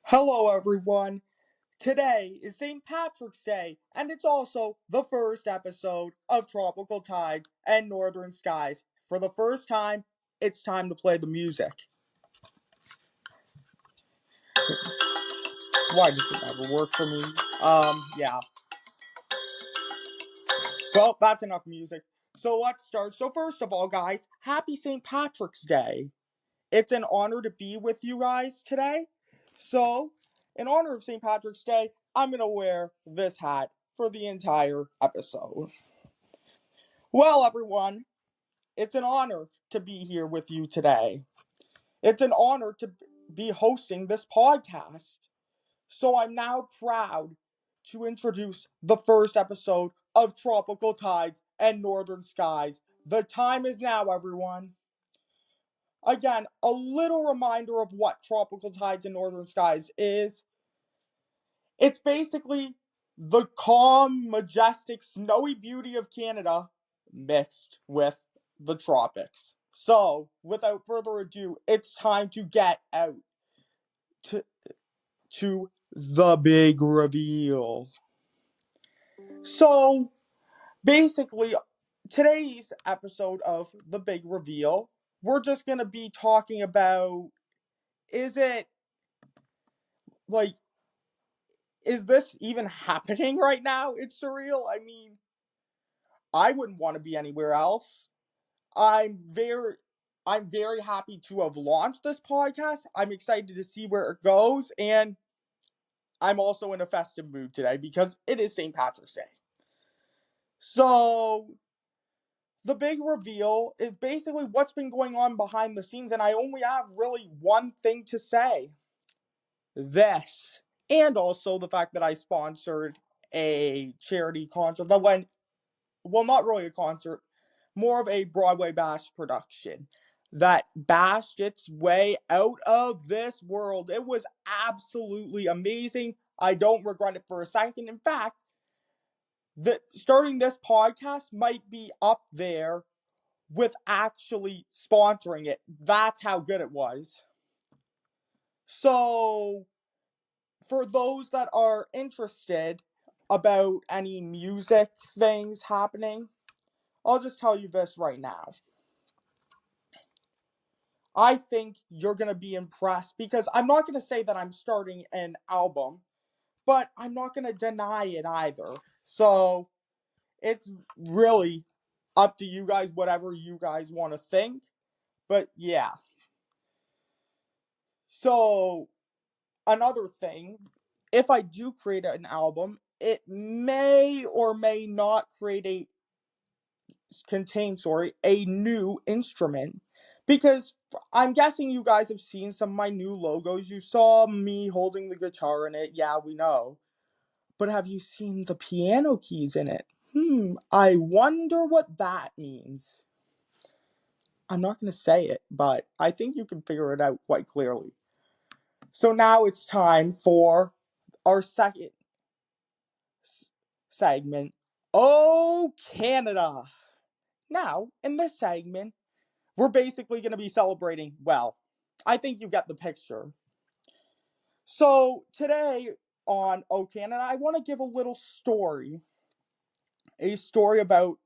Hello, everyone. Today is St. Patrick's Day, and it's also the first episode of Tropical Tides and Northern Skies. For the first time, it's time to play the music. Why does it never work for me? Yeah. Well, that's enough music. So let's start. So, first of all, guys, happy St. Patrick's Day. It's an honor to be with you guys today. So, in honor of St. Patrick's Day, I'm going to wear this hat for the entire episode. Well, everyone, it's an honor to be here with you today. It's an honor to be hosting this podcast. So, I'm now proud to introduce the first episode of Tropical Tides and Northern Skies. The time is now, everyone. Again, a little reminder of what Tropical Tides and Northern Skies is. It's basically the calm, majestic, snowy beauty of Canada mixed with the tropics. So, without further ado, it's time to get out to, to the big reveal. So, basically, today's episode of The Big Reveal, we're just going to be talking about, is it like, is this even happening right now? It's surreal. I mean, I wouldn't want to be anywhere else. I'm very I'm very happy to have launched this podcast. I'm excited to see where it goes, and I'm also in a festive mood today because it is St. Patrick's Day. So, the big reveal is basically what's been going on behind the scenes, and I only have really one thing to say. This. And also the fact that I sponsored a charity concert that went, well, not really a concert, more of a Broadway bash production that bashed its way out of this world. It was absolutely amazing. I don't regret it for a second. In fact, starting this podcast might be up there with actually sponsoring it. That's how good it was. So, for those that are interested about any music things happening, I'll just tell you this right now. I think you're going to be impressed because I'm not going to say that I'm starting an album, but I'm not going to deny it either. So it's really up to you guys, whatever you guys want to think. But yeah. So another thing, if I do create an album, it may or may not contain a new instrument, because I'm guessing you guys have seen some of my new logos. You saw me holding the guitar in it. Yeah, we know. But have you seen the piano keys in it? I wonder what that means. I'm not going to say it, but I think you can figure it out quite clearly. So now it's time for our second segment. Oh, Canada! Now, in this segment, we're basically going to be celebrating, well, I think you get the picture. So, today on Oh Canada, I want to give a little story. A story about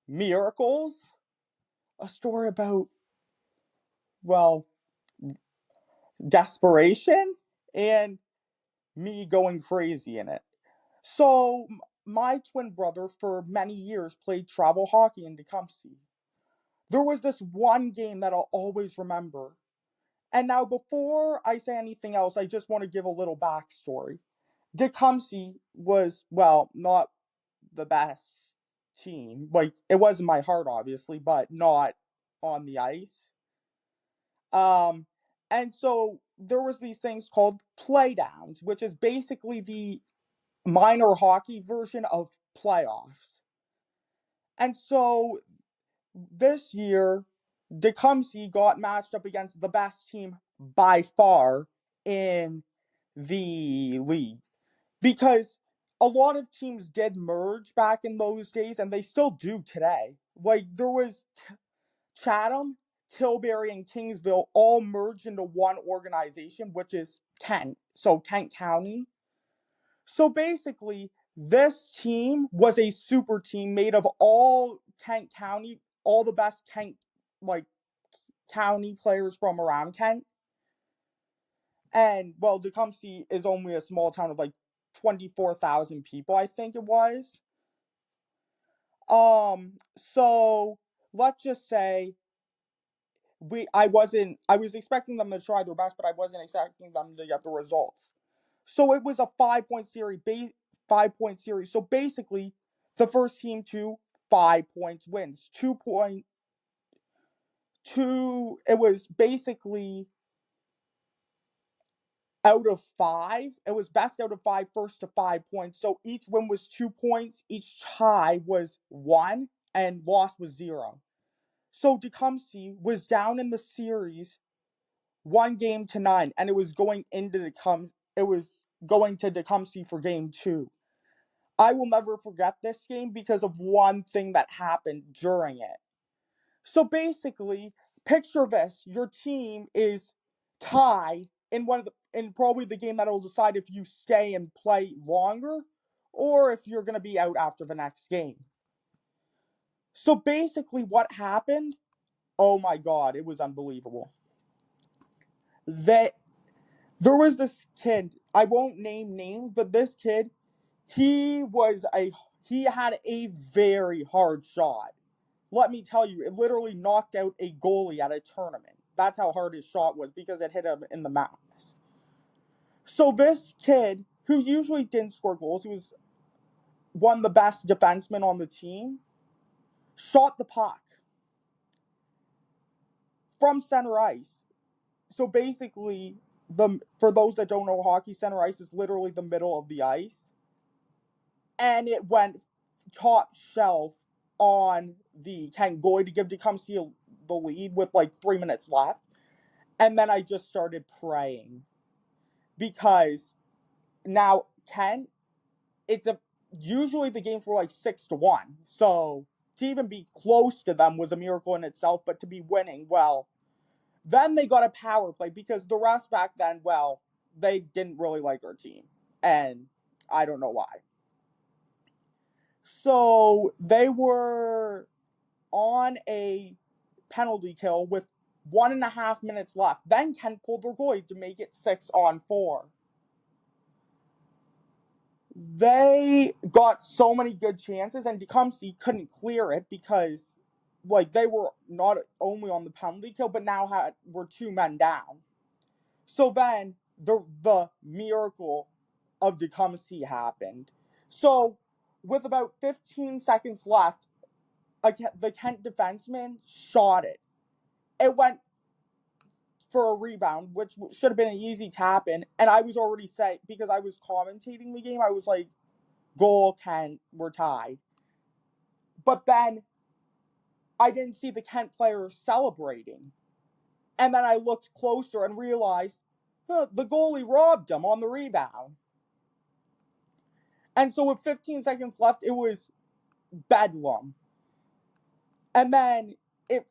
miracles. A story about, well, desperation. And me going crazy in it. So, my twin brother, for many years, played travel hockey in Tecumseh. There was this one game that I'll always remember. And now, before I say anything else, I just want to give a little backstory. Tecumseh was, well, not the best team. Like, it was in my heart, obviously, but not on the ice. Um, and so there was these things called playdowns, which is basically the minor hockey version of playoffs. And so this year, Tecumseh got matched up against the best team by far in the league, because a lot of teams did merge back in those days, and they still do today. Like, there was Chatham, Tilbury, and Kingsville all merged into one organization, which is Kent. So Kent County. So basically, this team was a super team made of all Kent County, all the best Kent like county players from around Kent. And well, Tecumseh is only a small town of like 24,000 people, I think it was. So let's just say I was expecting them to try their best, but I wasn't expecting them to get the results. So it was a 5 point series, 5 point series. So basically, the first team to 5 points wins. 2.2. It was basically out of five. It was best out of five, first to 5 points. So each win was 2 points. Each tie was 1, and loss was 0. So Tecumseh was down in the series 1-9, and it was going to Tecumseh for game 2. I will never forget this game because of one thing that happened during it. So basically, picture this: your team is tied in probably the game that will decide if you stay and play longer or if you're going to be out after the next game. So basically, what happened? Oh my God, it was unbelievable. That there was this kid. I won't name names, but this kid, he had a very hard shot. Let me tell you, it literally knocked out a goalie at a tournament. That's how hard his shot was because it hit him in the mass. So this kid, who usually didn't score goals, he was one of the best defensemen on the team, shot the puck from center ice. So basically, for those that don't know hockey, center ice is literally the middle of the ice. And it went top shelf on the Kent goalie to give Tecumseh the lead with like 3 minutes left. And then I just started praying because now Kent, usually the games were like 6-1. So to even be close to them was a miracle in itself, but to be winning, well, then they got a power play because the refs back then, well, they didn't really like our team. And I don't know why. So they were on a penalty kill with 1.5 minutes left. Then Kent pulled their goalie to make it 6-on-4. They got so many good chances, and Tecumseh couldn't clear it because, like, they were not only on the penalty kill, but now were 2 men down. So then the miracle of Tecumseh happened. So with about 15 seconds left, the Kent defenseman shot it. It went for a rebound, which should have been an easy tap in, and I was already set because I was commentating the game. I was like, goal, Kent, we're tied. But then I didn't see the Kent players celebrating. And then I looked closer and realized the goalie robbed him on the rebound. And so with 15 seconds left, it was bedlam. And then,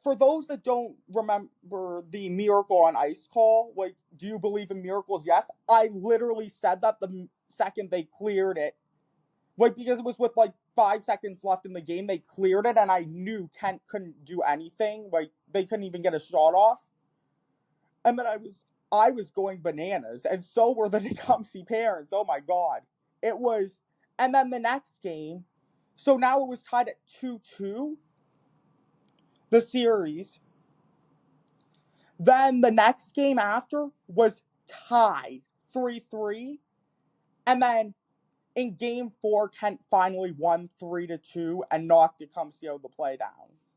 for those that don't remember the Miracle on Ice call, like, do you believe in miracles? Yes. I literally said that the second they cleared it. Like, because it was with like 5 seconds left in the game, they cleared it, and I knew Kent couldn't do anything. Like, they couldn't even get a shot off. And then I was going bananas, and so were the Tecumseh parents. Oh my God. It was, and then the next game, so now it was tied at 2-2, the series. Then the next game after was tied 3-3. And then in game 4, Kent finally won 3-2 and knocked Tecumseh out of the playdowns.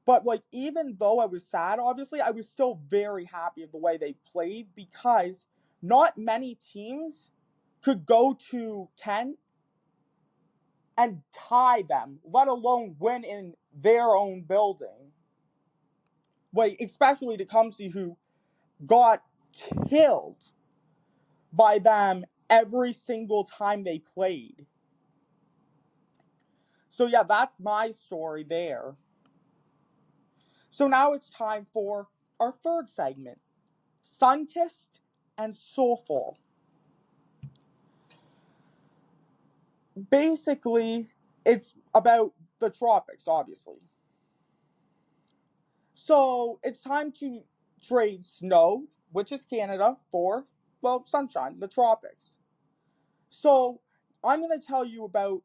But like, even though I was sad, obviously, I was still very happy of the way they played because not many teams could go to Kent and tie them, let alone win in their own building. Like, especially Tecumseh, who got killed by them every single time they played. So yeah, that's my story there. So now it's time for our third segment, Sunkist and soulful. Basically, it's about the tropics, obviously. So it's time to trade snow, which is Canada, for, well, sunshine, the tropics. So I'm going to tell you about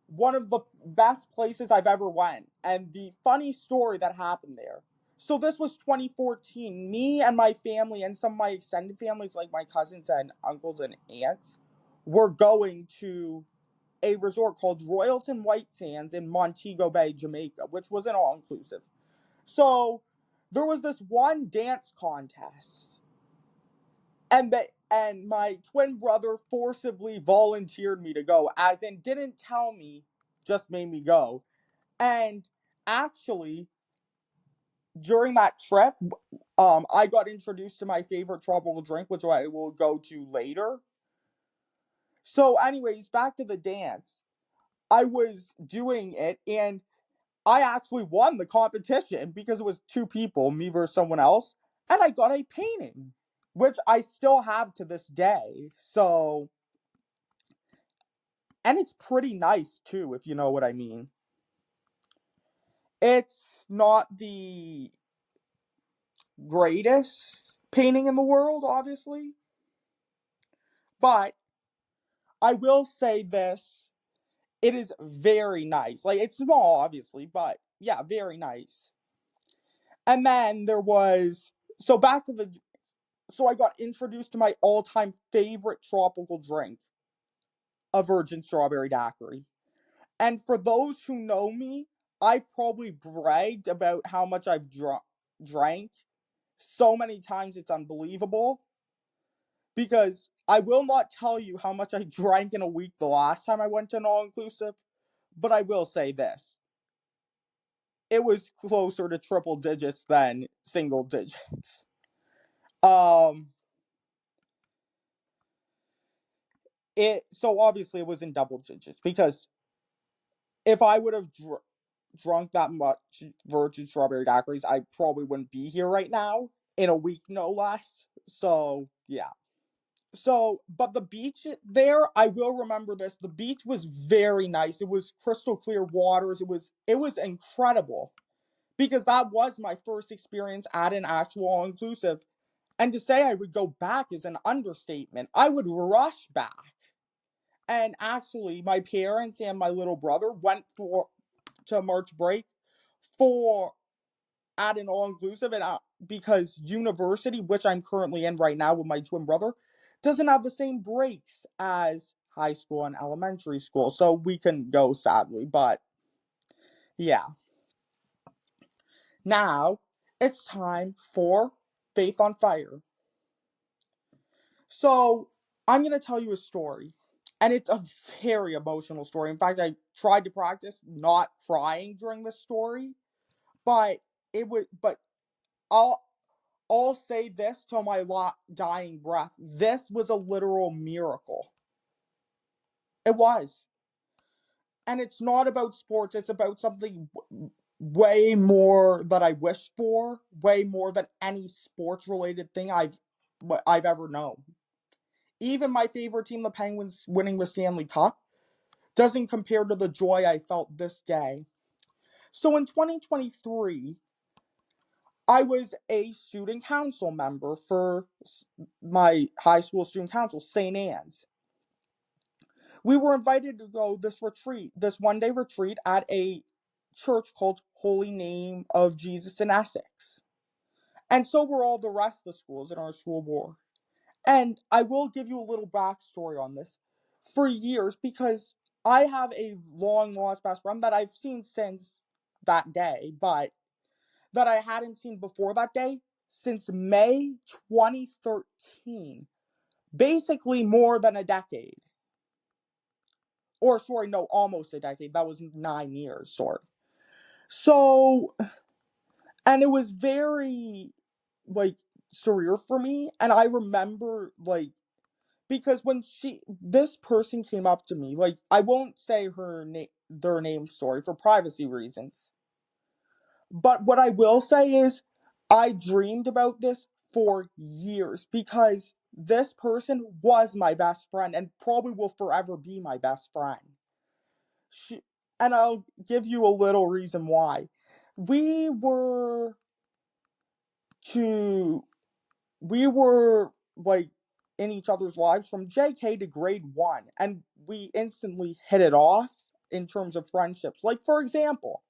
one of the best places I've ever went and the funny story that happened there. So this was 2014. Me and my family and some of my extended families, like my cousins and uncles and aunts, were going to a resort called Royalton White Sands in Montego Bay, Jamaica, which was an all-inclusive. So there was this one dance contest, and my twin brother forcibly volunteered me to go, as in didn't tell me, just made me go. And actually, during that trip, I got introduced to my favorite tropical drink, which I will go to later. So, anyways, back to the dance. I was doing it, and I actually won the competition because it was two people, me versus someone else, and I got a painting, which I still have to this day. So, and it's pretty nice too, if you know what I mean. It's not the greatest painting in the world, obviously, but I will say this. It is very nice. Like, it's small, obviously, but yeah, very nice. And then there was, so back to the, so I got introduced to my all-time favorite tropical drink, a virgin strawberry daiquiri. And for those who know me, I've probably bragged about how much I've drank so many times it's unbelievable. Because I will not tell you how much I drank in a week the last time I went to an all-inclusive, but I will say this. It was closer to triple digits than single digits. Um so obviously it was in double digits because if I would have drunk that much virgin strawberry daiquiris, I probably wouldn't be here right now in a week, no less. So yeah. So, but the beach there, I will remember this. The beach was very nice. It was crystal clear waters. It was incredible because that was my first experience at an actual all inclusive. And to say I would go back is an understatement. I would rush back. And actually, my parents and my little brother went for to March break for at an all inclusive, and because university, which I'm currently in right now with my twin brother, doesn't have the same breaks as high school and elementary school, so we can go sadly. But yeah, now it's time for Faith on Fire. So I'm gonna tell you a story, and it's a very emotional story. In fact, I tried to practice not crying during this story, but it would. But I'll I'll say this till my dying breath. This was a literal miracle. It was. And it's not about sports, it's about something way more that I wish for, way more than any sports related thing I've ever known. Even my favorite team, the Penguins, winning the Stanley Cup doesn't compare to the joy I felt this day. So in 2023, I was a student council member for my high school student council, St. Anne's. We were invited to go this one day retreat at a church called Holy Name of Jesus in Essex. And so were all the rest of the schools in our school board. And I will give you a little backstory on this. For years, because I have a long lost best friend that I've seen since that day, but that I hadn't seen before that day since May 2013. Basically more than a decade. Or sorry, no, almost a decade. That was 9 years, sorry. So, and it was very like surreal for me. And I remember like because when this person came up to me, like I won't say their name, sorry, for privacy reasons. But what I will say is I dreamed about this for years because this person was my best friend and probably will forever be my best friend. And I'll give you a little reason why. We were to we were like in each other's lives from JK to grade 1, and we instantly hit it off in terms of friendships. Like, for example,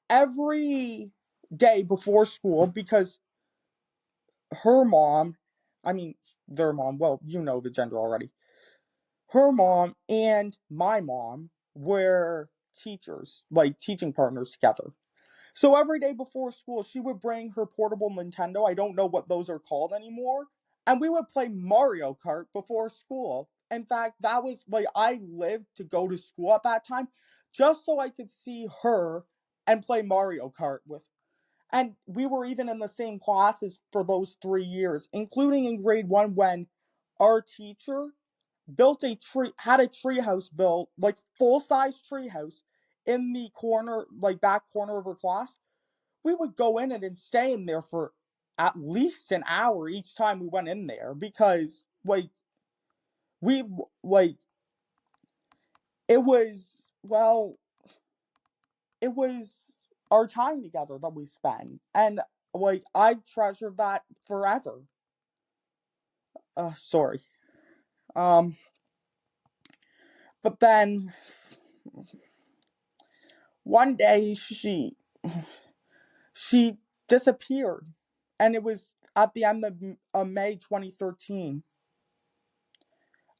every day before school, because her mom, I mean, their mom, well, you know the gender already. Her mom and my mom were teachers, like teaching partners together. So every day before school, she would bring her portable Nintendo. I don't know what those are called anymore. And we would play Mario Kart before school. In fact, that was like I lived to go to school at that time just so I could see her and play Mario Kart with. And we were even in the same classes for those 3 years, including in grade 1 when our teacher had a treehouse built, like full size treehouse in the corner, like back corner of her class. We would go in it and stay in there for at least an hour each time we went in there because we like it was well it was our time together that we spent, and I've treasured that forever. Sorry. um but then one day she disappeared, and it was at the end of May 2013.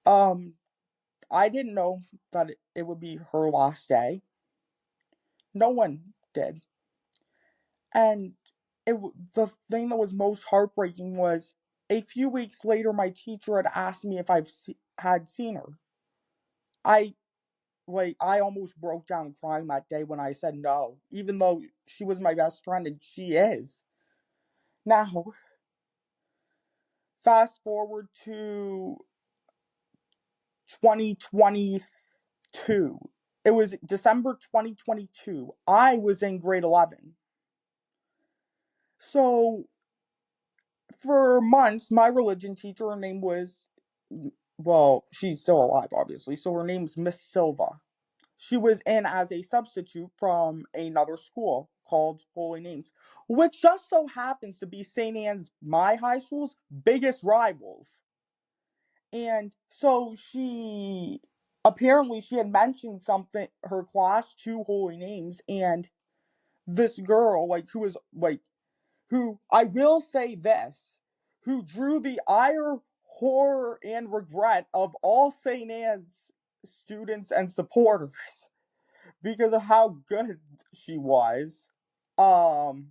um I didn't know that it would be her last day. No one did. And the thing that was most heartbreaking was a few weeks later, my teacher had asked me if had seen her. I I almost broke down crying that day when I said no, even though she was my best friend and she is. Now, fast forward to 2022. It was December 2022. I was in grade 11. So, for months, my religion teacher, her name was, well, she's still alive, obviously, so her name's Miss Silva. She was in as a substitute from another school called Holy Names, which just so happens to be St. Anne's, my high school's biggest rivals. And so she had mentioned something, her class to Holy Names, and this girl, who, I will say this, who drew the ire, horror, and regret of all St. Anne's students and supporters because of how good she was. Um,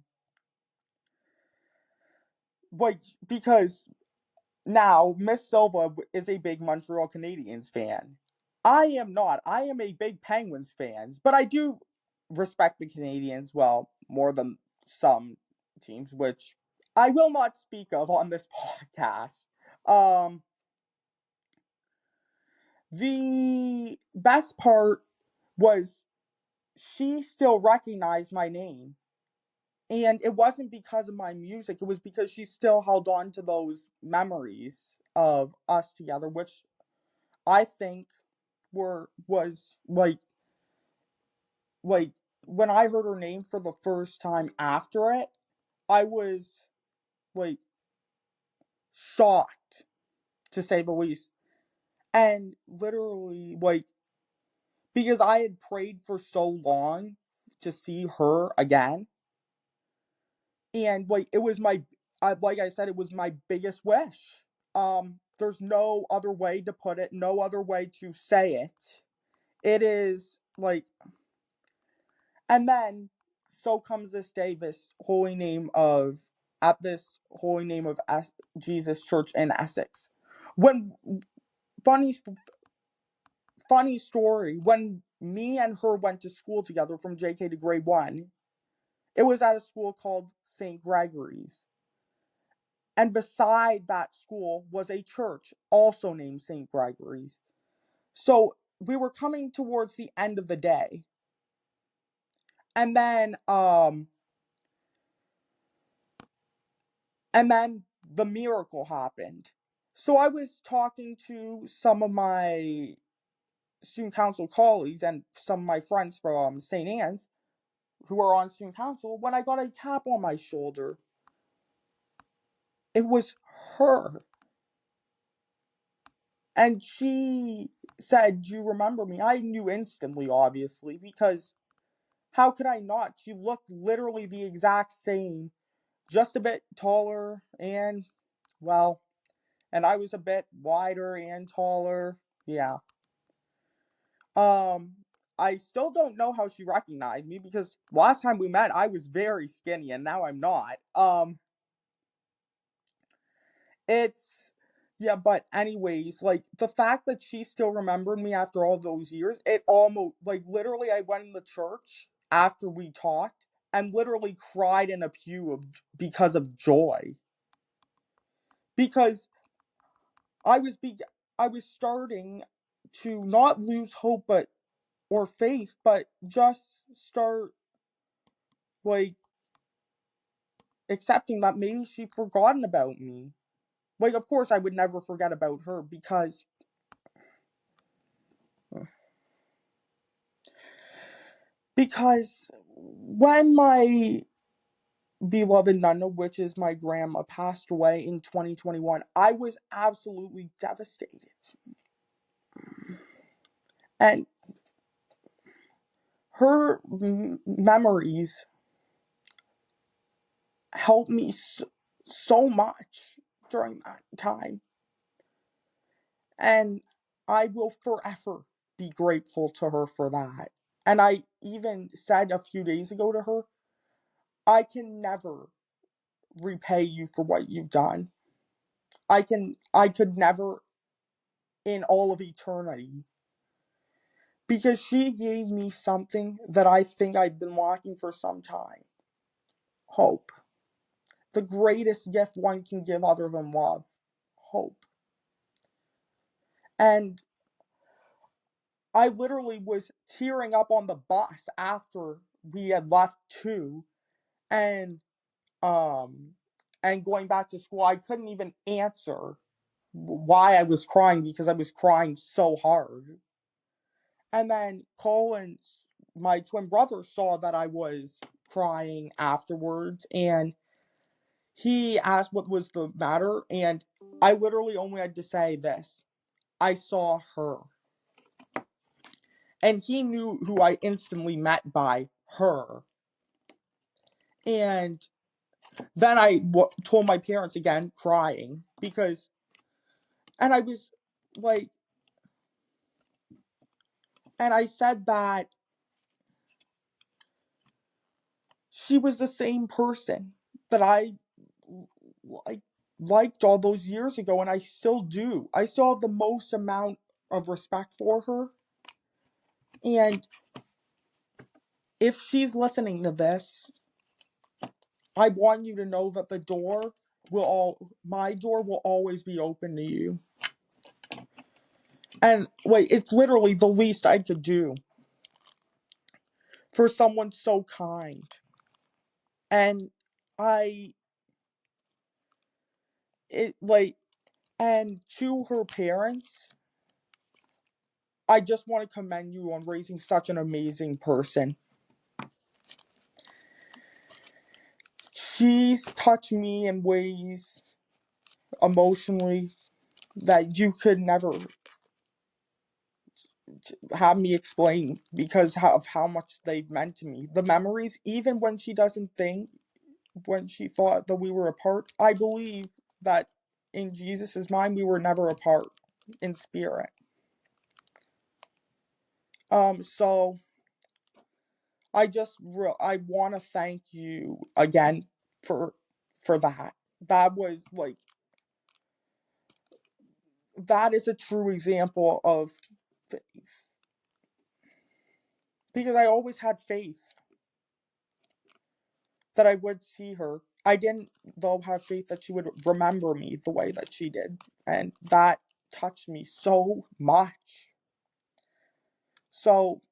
because now Miss Silva is a big Montreal Canadiens fan. I am not. I am a big Penguins fan, but I do respect the Canadiens, well, more than some teams, which I will not speak of on this podcast. Um, the best part was she still recognized my name. And it wasn't because of my music, it was because she still held on to those memories of us together, which I think was like when I heard her name for the first time after it, I was like shocked, to say the least. And literally, because I had prayed for so long to see her again, and it was like I said, it was my biggest wish. There's no other way to put it, no other way to say it. It is and then so comes this day, this holy name of at this holy name of Jesus Church in Essex. When funny funny story, when me and her went to school together from JK to grade 1, it was at a school called St. Gregory's. And beside that school was a church also named St. Gregory's. So we were coming towards the end of the day. And then the miracle happened. So I was talking to some of my student council colleagues and some of my friends from St. Anne's who are on student council when I got a tap on my shoulder. It was her. And she said, "Do you remember me?" I knew instantly, obviously, because how could I not? She looked literally the exact same, just a bit taller and, well, and I was a bit wider and taller. Yeah. Um, I still don't know how she recognized me because last time we met, I was very skinny and now I'm not. It's, yeah, but anyways, like the fact that she still remembered me after all those years, it almost, like, literally, I went in the church after we talked and literally cried in a pew because of joy. Because I was I was starting to not lose hope, but or faith, but just start, like, accepting that maybe she'd forgotten about me. Like, of course, I would never forget about her because when my beloved Nana, which is my grandma, passed away in 2021, I was absolutely devastated. And her memories helped me so much during that time. And I will forever be grateful to her for that. And I even said a few days ago to her, I can never repay you for what you've done. I could never in all of eternity, because she gave me something that I think I've been lacking for some time. Hope. The greatest gift one can give other than love. Hope. And I literally was tearing up on the bus after we had left too, and um and going back to school. I couldn't even answer why I was crying because I was crying so hard. And then Colin, my twin brother, saw that I was crying afterwards, and he asked what was the matter, and I literally only had to say this: I saw her. And he knew who I instantly met by her. And then I told my parents again, crying, because, and I was like, and I said that she was the same person that I like liked all those years ago, and I still do. I still have the most amount of respect for her. And if she's listening to this, I want you to know that my door will always be open to you. And like, it's literally the least I could do for someone so kind. And I it like and to her parents, I just want to commend you on raising such an amazing person. She's touched me in ways emotionally that you could never have me explain because of how much they've meant to me. The memories, even when she doesn't think, when she thought that we were apart, I believe that in Jesus' mind we were never apart in spirit. So I want to thank you again for that. That was like, that is a true example of faith, because I always had faith that I would see her. I didn't, though, have faith that she would remember me the way that she did, and that touched me so much. So,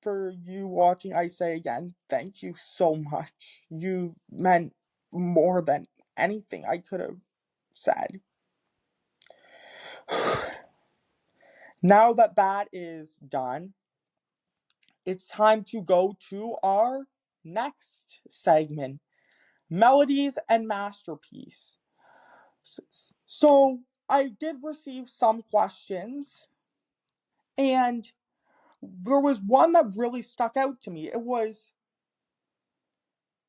for you watching, I say again, thank you so much. You meant more than anything I could have said. Now that that is done, it's time to go to our next segment, melodies and masterpiece. So I did receive some questions, and there was one that really stuck out to me. It was,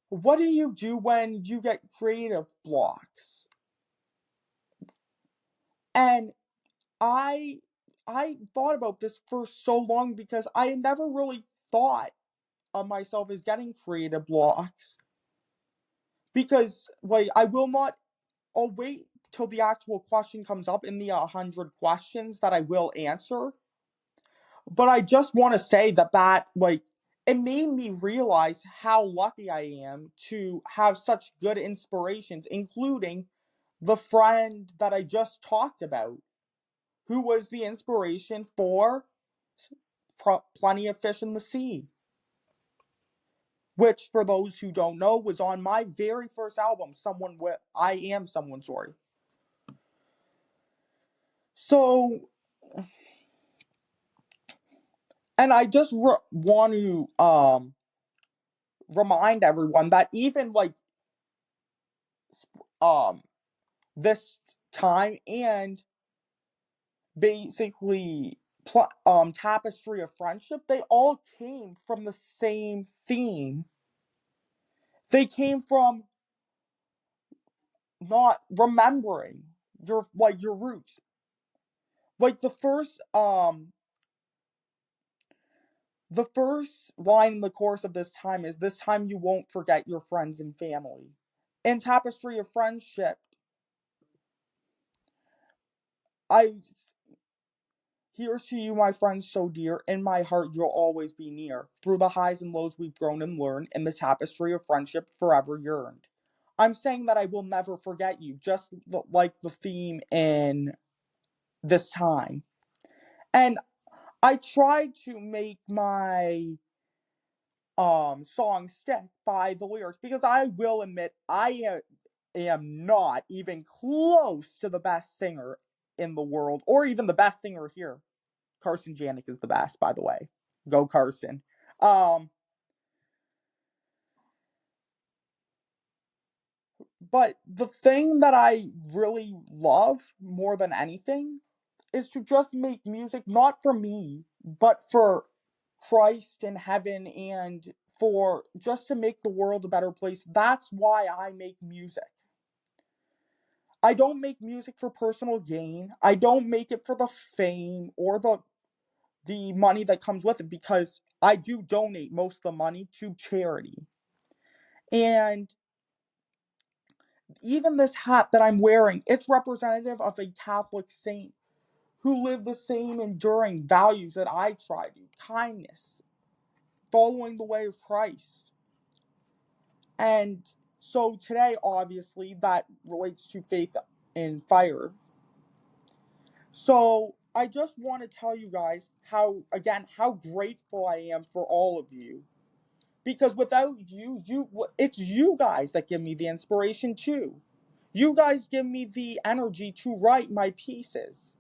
what do you do when you get creative blocks? And I I thought about this for so long because I had never really thought of myself as getting creative blocks. Because like I'll wait till the actual question comes up in the 100 questions that I will answer. But I just want to say that like it made me realize how lucky I am to have such good inspirations, including the friend that I just talked about, who was the inspiration for Plenty of Fish in the Sea, which, for those who don't know, was on my very first album, I Am Someone Sorry. So, and I just want to remind everyone that even like um this time and basically Tapestry of Friendship, they all came from the same theme. They came from not remembering your roots. Like the first line in the course of this time is, this time you won't forget your friends and family. In Tapestry of Friendship, I here's to you, my friends so dear. In my heart, you'll always be near. Through the highs and lows we've grown and learned, in the tapestry of friendship forever yearned. I'm saying that I will never forget you, just like the theme in this time. And I tried to make my song stick by the lyrics because I will admit am not even close to the best singer in the world, or even the best singer here. Carson Janik is the best, by the way. Go Carson. Um, but the thing that I really love more than anything is to just make music not for me, but for Christ in heaven, and for just to make the world a better place. That's why I make music. I don't make music for personal gain. I don't make it for the fame or the money that comes with it, because I do donate most of the money to charity. And even this hat that I'm wearing, it's representative of a Catholic saint who lived the same enduring values that I try to: kindness, following the way of Christ. And so today, obviously, that relates to faith in fire. So I just want to tell you guys how grateful I am for all of you. Because without you, it's you guys that give me the inspiration too. You guys give me the energy to write my pieces.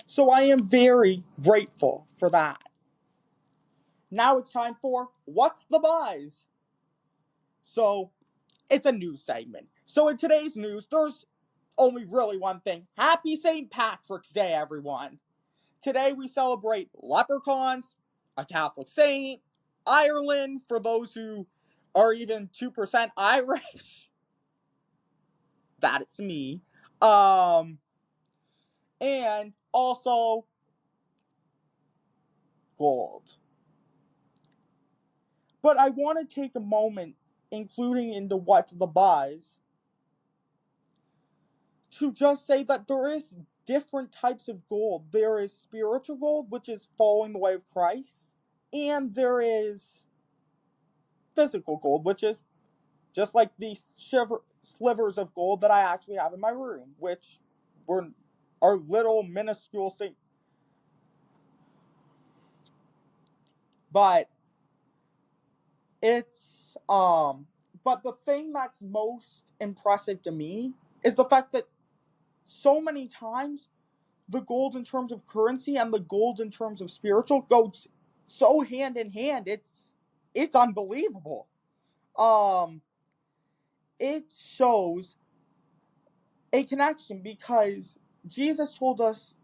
So I am very grateful for that. Now it's time for What's the Buzz? So it's a news segment. So in today's news, there's only really one thing. Happy St. Patrick's Day, everyone. Today we celebrate leprechauns, a Catholic saint, Ireland, for those who are even 2% Irish. That's me. And also gold. But I want to take a moment, including into What's the Buzz, to just say that there is different types of gold. There is spiritual gold, which is following the way of Christ, and there is physical gold, which is just like these slivers of gold that I actually have in my room, which are little minuscule things. But it's But the thing that's most impressive to me is the fact that so many times the gold in terms of currency and the gold in terms of spiritual goes so hand in hand. It's unbelievable. Um, it shows a connection because Jesus told us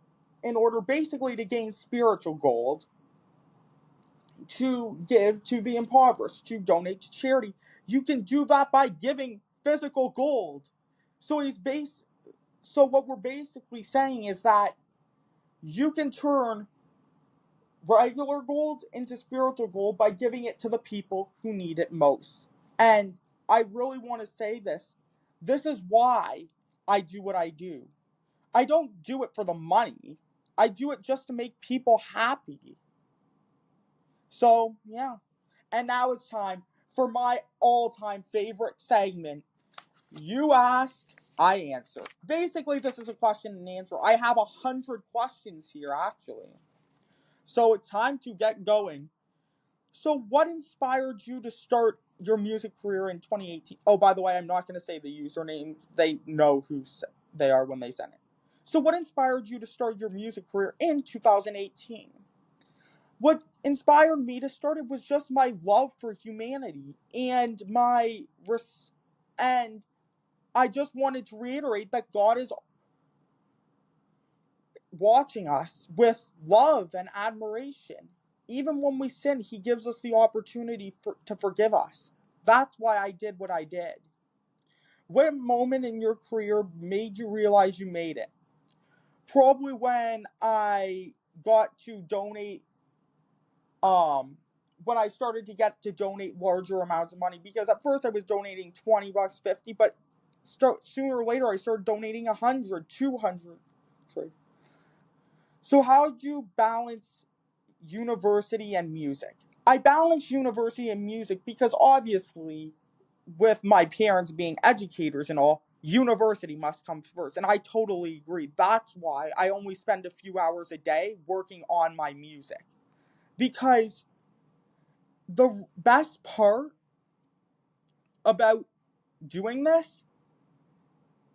in order basically to gain spiritual gold, to give to the impoverished, to donate to charity. You can do that by giving physical gold. So so what we're basically saying is that you can turn regular gold into spiritual gold by giving it to the people who need it most. And I really want to say this. This is why I do what I do. I don't do it for the money. I do it just to make people happy. So, yeah. And now it's time for my all-time favorite segment. You ask, I answer. Basically, this is a question and answer. I have 100 questions here, actually. So it's time to get going. So what inspired you to start your music career in 2018? Oh, by the way, I'm not going to say the username. They know who they are when they send it. So what inspired you to start your music career in 2018? What inspired me to start it was just my love for humanity and and I just wanted to reiterate that God is watching us with love and admiration. Even when we sin, He gives us the opportunity to forgive us. That's why I did what I did. What moment in your career made you realize you made it? Probably when I got to donate, when I started to get to donate larger amounts of money, because at first I was donating $20, 50, but sooner or later I started donating 100, 200. So how do you balance university and music? I balance university and music because obviously, with my parents being educators and all, university must come first. And I totally agree. That's why I only spend a few hours a day working on my music. Because the best part about doing this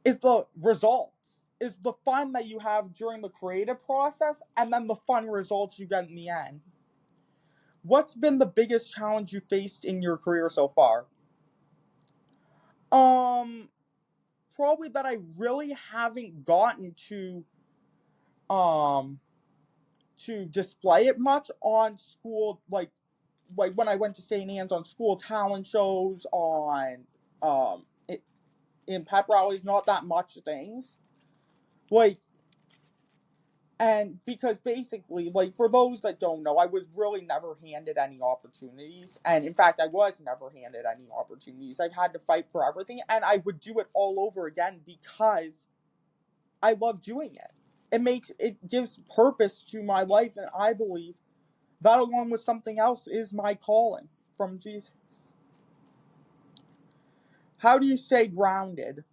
is the results, is the fun that you have during the creative process, and then the fun results you get in the end. What's been the biggest challenge you faced in your career so far? Um, Probably that I really haven't gotten um to display it much on school, like when I went to St. Anne's, on school talent shows, on um in pep rallies, not that much things. Like, and because basically, like, for those that don't know, I was really never handed any opportunities. And in fact, I was never handed any opportunities. I've had to fight for everything, and I would do it all over again because I love doing it. It gives purpose to my life, and I believe that, along with something else, is my calling from Jesus. How do you stay grounded?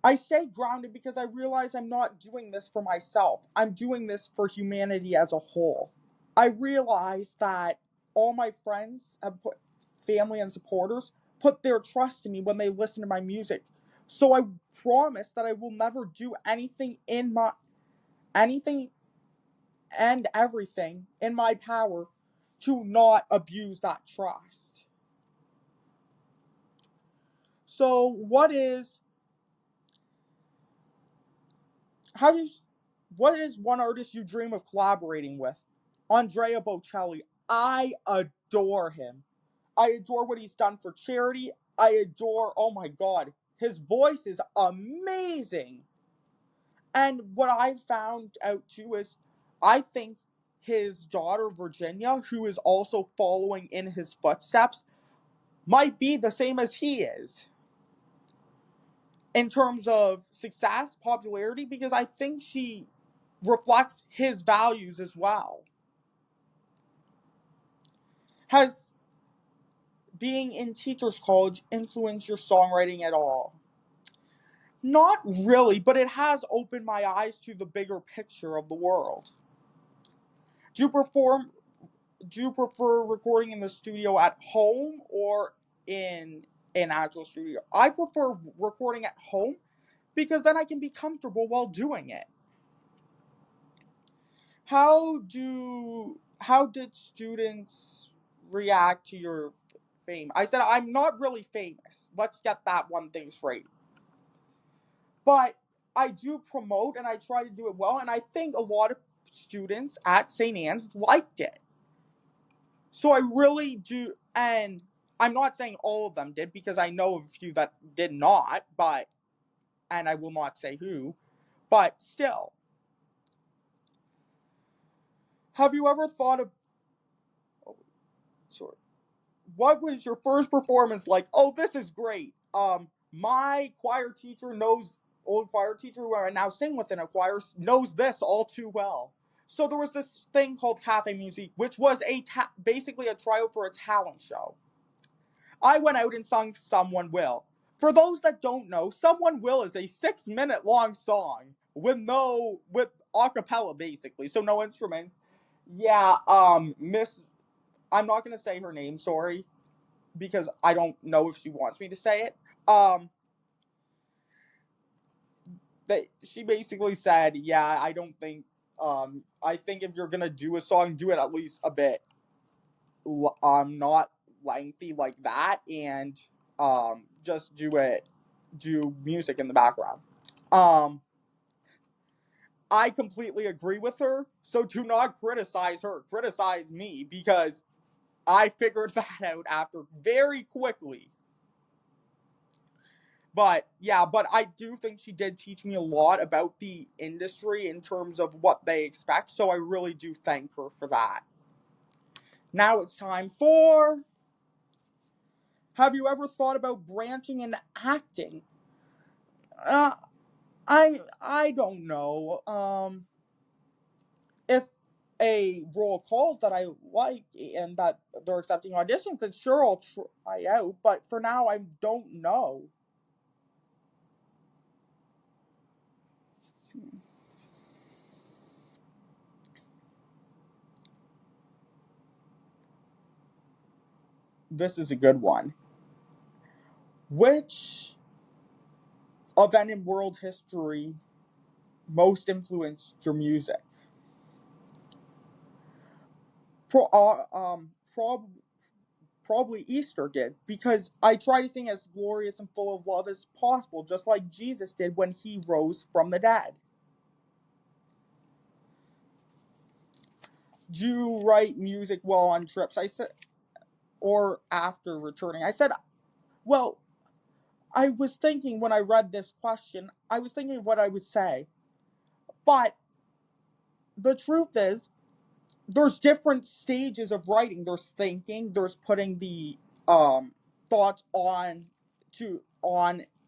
I stay grounded because I realize I'm not doing this for myself. I'm doing this for humanity as a whole. I realize that all my friends have family and supporters put their trust in me when they listen to my music. So I promise that I will never do anything and everything in my power to not abuse that trust. So how does what is one artist you dream of collaborating with? Andrea Bocelli. I adore him. I adore what he's done for charity. I adore, oh my god, his voice is amazing. And what I found out too is I think his daughter Virginia, who is also following in his footsteps, might be the same as he is in terms of success, popularity, because I think she reflects his values as well. Has being in teachers college influenced your songwriting at all? Not really, but it has opened my eyes to the bigger picture of the world. Do you perform do you prefer recording in the studio at home or in an actual studio. I prefer recording at home because then I can be comfortable while doing it. How did students react to your fame? I said I'm not really famous. Let's get that one thing straight. But I do promote and I try to do it well, and I think a lot of students at St. Anne's liked it. So I really do, and I'm not saying all of them did because I know of a few that did not, but, and I will not say who, but still. Have you ever thought of, sorry, what was your first performance like? Oh, this is great. My choir teacher knows, old choir teacher who I now sing with in a choir, knows this all too well. So there was this thing called Cafe Musique, which was basically a tryout for a talent show. I went out and sung Someone Will. For those that don't know, Someone Will is a 6-minute long song with a cappella basically, so no instruments. Yeah, Miss, I'm not gonna say her name, sorry, because I don't know if she wants me to say it. That she basically said, yeah, I don't think, I think if you're gonna do a song, do it at least a bit, not lengthy like that, and just do music in the background. I completely agree with her, so do not criticize her. Criticize me because I figured that out after very quickly. But yeah, but I do think she did teach me a lot about the industry in terms of what they expect, so I really do thank her for that. Now it's time for, have you ever thought about branching into acting? Uh, I don't know. If a role calls that I like and that they're accepting auditions, then sure I'll try out. But for now, I don't know. This is a good one. Which event in world history most influenced your music? Pro, probably Easter did, because I try to sing as glorious and full of love as possible, just like Jesus did when he rose from the dead. Do you write music while on trips? I said, or after returning. I said, well, I was thinking when I read this question, I was thinking of what I would say. But the truth is, there's different stages of writing. There's thinking, there's putting the thoughts on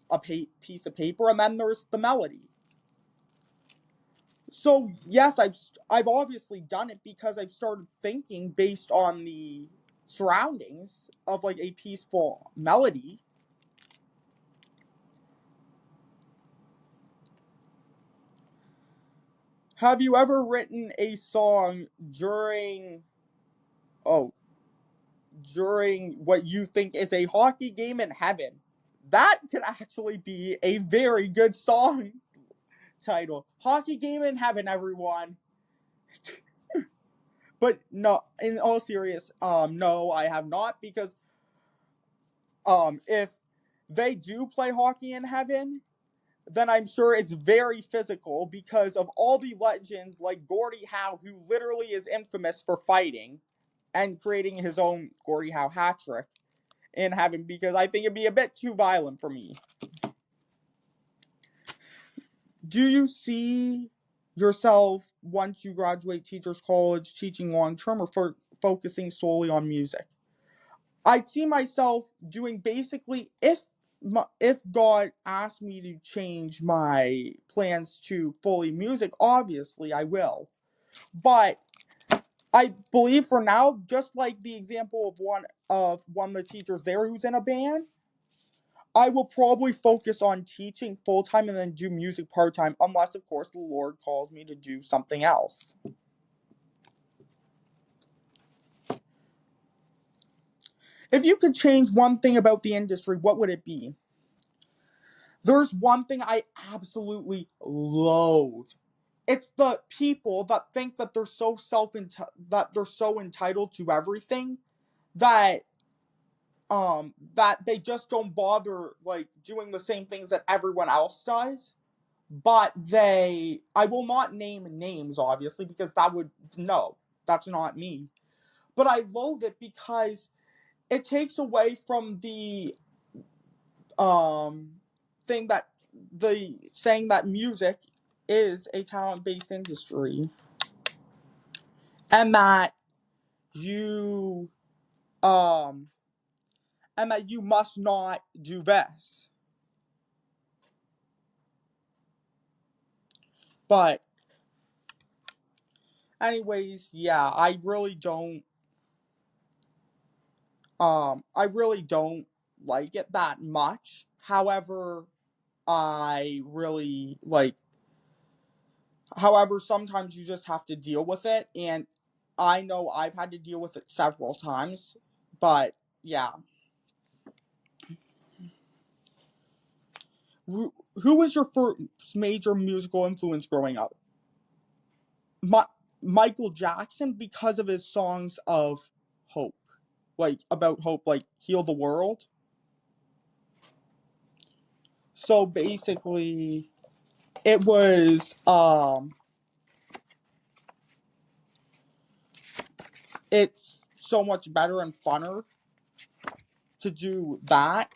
a piece of paper, and then there's the melody. So yes, I've obviously done it because I've started thinking based on the surroundings of like a peaceful melody. Have you ever written a song oh during what you think is a hockey game in heaven? That could actually be a very good song title. Hockey game in heaven, everyone. But no, in all serious, no, I have not, because if they do play hockey in heaven, then I'm sure it's very physical because of all the legends like Gordie Howe, who literally is infamous for fighting and creating his own Gordie Howe hat trick in heaven, because I think it'd be a bit too violent for me. Do you see yourself, once you graduate Teachers College, teaching long term, or focusing solely on music? I'd see myself doing basically, if God asked me to change my plans to fully music, obviously I will. But I believe for now, just like the example of one of the teachers there who's in a band, I will probably focus on teaching full time and then do music part time, unless of course the Lord calls me to do something else. If you could change one thing about the industry, what would it be? There's one thing I absolutely loathe. It's the people that think that they're so entitled to everything that that they just don't bother like doing the same things that everyone else does. But I will not name names obviously because that's not me. But I loathe it because it takes away from the um thing that the saying that music is a talent-based industry and that you um and that you must not do this. But anyways, yeah, I really don't like it that much. However, I really like however sometimes you just have to deal with it, and I know I've had to deal with it several times. But yeah. Who was your first major musical influence growing up? Michael Jackson, because of his songs of hope, like about hope, like heal the world. So basically, it was it's so much better and funner to do that.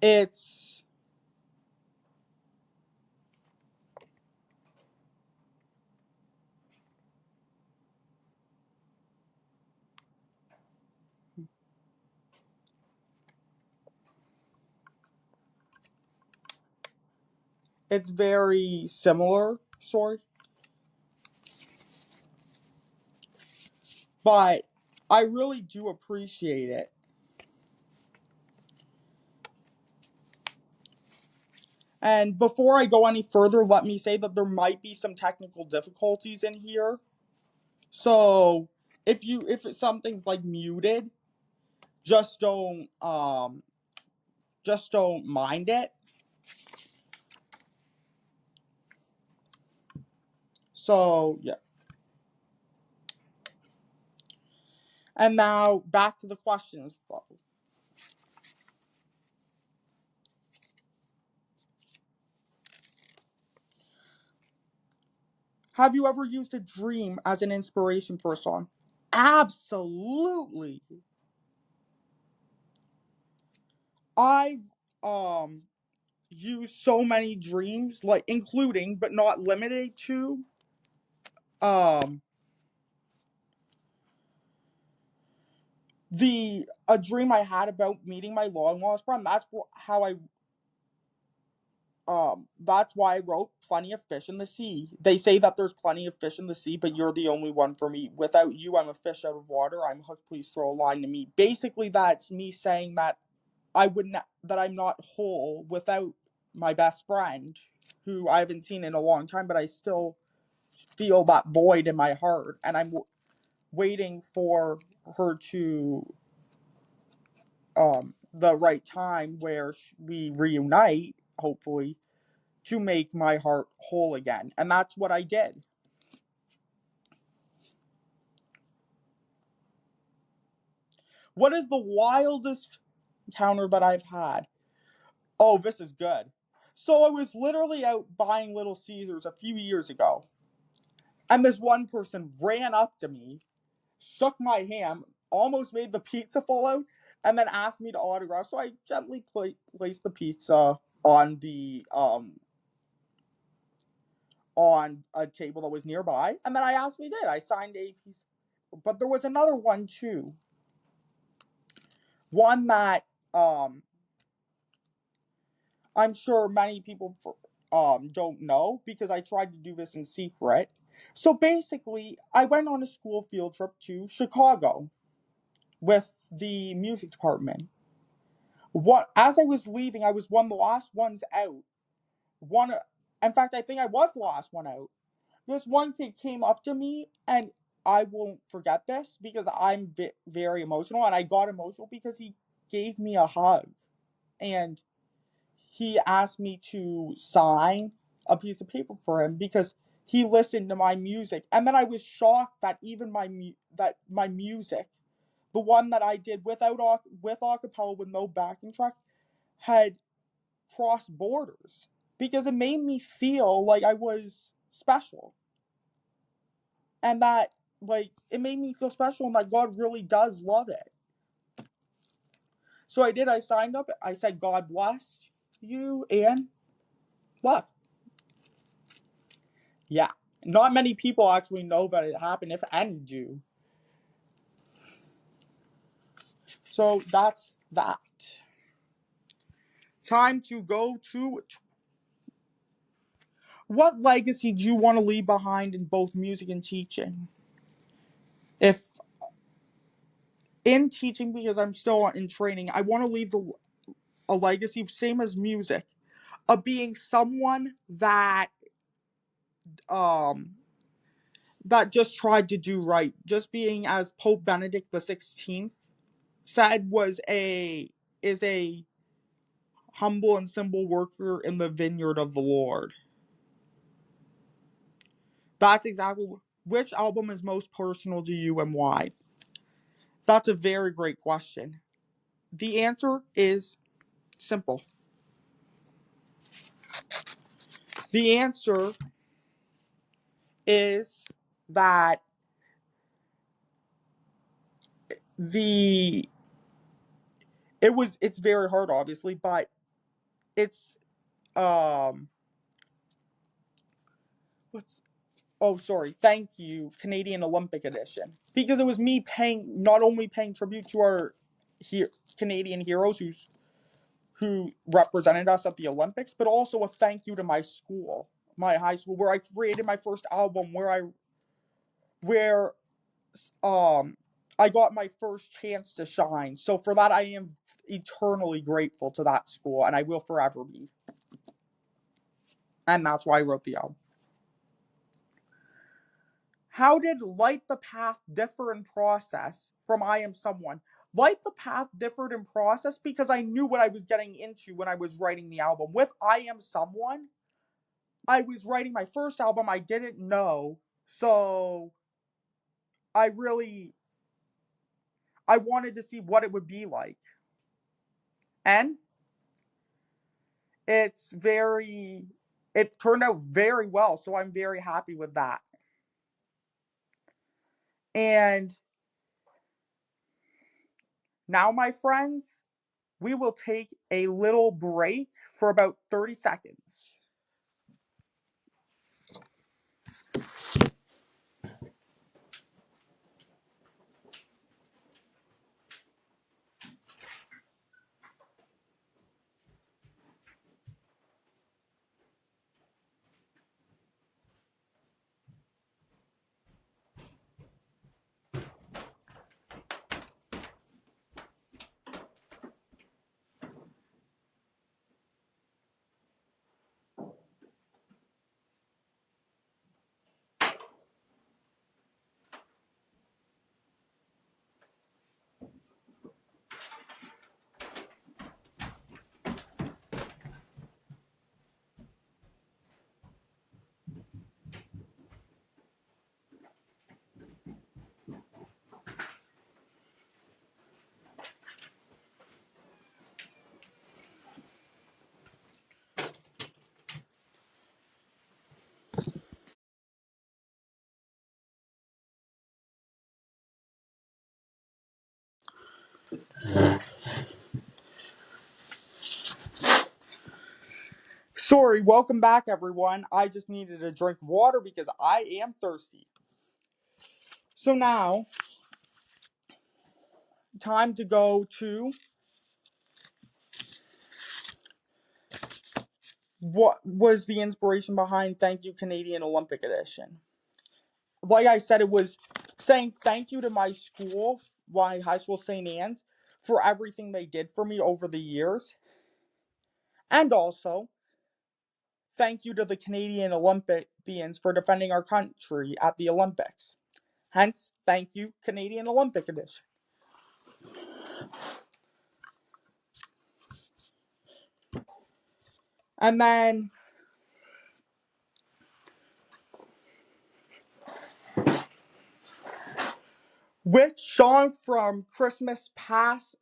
It's it's very similar, sorry, but I really do appreciate it. And before I go any further, let me say that there might be some technical difficulties in here. So if something's like muted, just don't mind it. So yeah. And now back to the questions. Have you ever used a dream as an inspiration for a song? Absolutely. I've used so many dreams, like including but not limited to um the a dream I had about meeting my long lost friend. That's why I wrote Plenty of Fish in the Sea. They say that there's plenty of fish in the sea, but you're the only one for me. Without you, I'm a fish out of water. I'm hooked, please throw a line to me. Basically, that's me saying that that I'm not whole without my best friend, who I haven't seen in a long time, but I still feel that void in my heart, and I'm waiting for her to the right time where we reunite, hopefully, to make my heart whole again. And that's what I did. What is the wildest encounter that I've had? Oh, this is good. So I was literally out buying Little Caesars a few years ago, and this one person ran up to me, shook my hand, almost made the pizza fall out, and then asked me to autograph. So I gently placed the pizza on on a table that was nearby, and then I actually did. I signed a piece, but there was another one too. One that I'm sure many people don't know because I tried to do this in secret. So basically, I went on a school field trip to Chicago with the music department. What as I was leaving, I was one of the last ones out. In fact, I think I was the last one out. This one kid came up to me and I won't forget this because I'm very emotional, and I got emotional because he gave me a hug, and he asked me to sign a piece of paper for him because he listened to my music. And then I was shocked that even my music, the one that I did with acapella with no backing track, had crossed borders because it made me feel like I was special. And that, like, it made me feel special and that God really does love it. So I did. I signed up. I said, God bless you, and left. Yeah. Not many people actually know that it happened, if any do. So that's that. Time to go to what legacy do you want to leave behind in both music and teaching? If in teaching, because I'm still in training, I want to leave a legacy, same as music, of being someone um that just tried to do right. Just being, as Pope Benedict XVI said, is a humble and simple worker in the vineyard of the Lord. That's exactly which album is most personal to you and why? That's a very great question. The answer is simple. The answer is that the it's very hard, obviously, but it's what's oh, sorry, thank you, Canadian Olympic Edition, because it was me not only paying tribute to our Canadian heroes who represented us at the Olympics, but also a thank you to my school, my high school, where I created my first album, where I got my first chance to shine. So for that, I am eternally grateful to that school, and I will forever be. And that's why I wrote the album. How did Light the Path differ in process from I Am Someone? Light the Path differed in process because I knew what I was getting into when I was writing the album. With I Am Someone, I was writing my first album. I didn't know. So I wanted to see what it would be like. And it turned out very well. So I'm very happy with that. And now, my friends, we will take a little break for about 30 seconds. Sorry, welcome back, everyone. I just needed a drink of water because I am thirsty. So now, time to go to what was the inspiration behind Thank You Canadian Olympic Edition. Like I said, it was saying thank you to my school, my high school, St. Anne's, for everything they did for me over the years. And also, thank you to the Canadian Olympians for defending our country at the Olympics. Hence, thank you, Canadian Olympic Edition. And then which song from Christmas Past,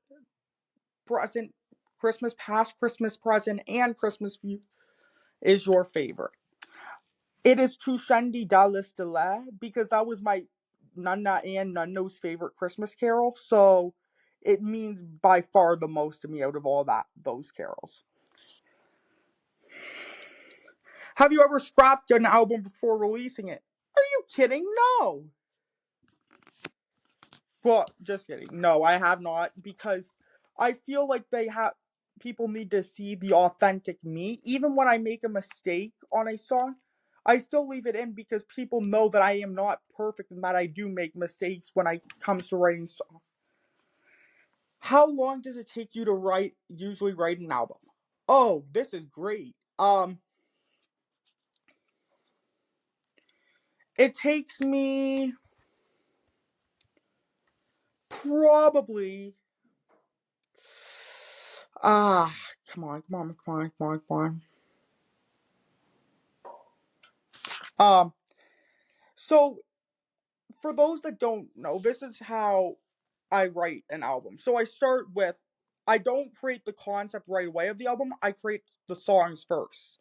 Present, Christmas Past, Christmas Present, and Christmas Future is your favorite? It is Tu Shendi Dallas Dela, because that was my Nana and Nunno's favorite Christmas carol, so it means by far the most to me out of all those carols. Have you ever scrapped an album before releasing it? Are you kidding? No. Well, just kidding. No, I have not, because I feel like people need to see the authentic me. Even when I make a mistake on a song, I still leave it in because people know that I am not perfect and that I do make mistakes when it comes to writing songs. How long does it take you to usually write an album? Oh, this is great. It takes me probably come on. So for those that don't know, this is how I write an album. So I don't create the concept right away of the album. I create the songs first.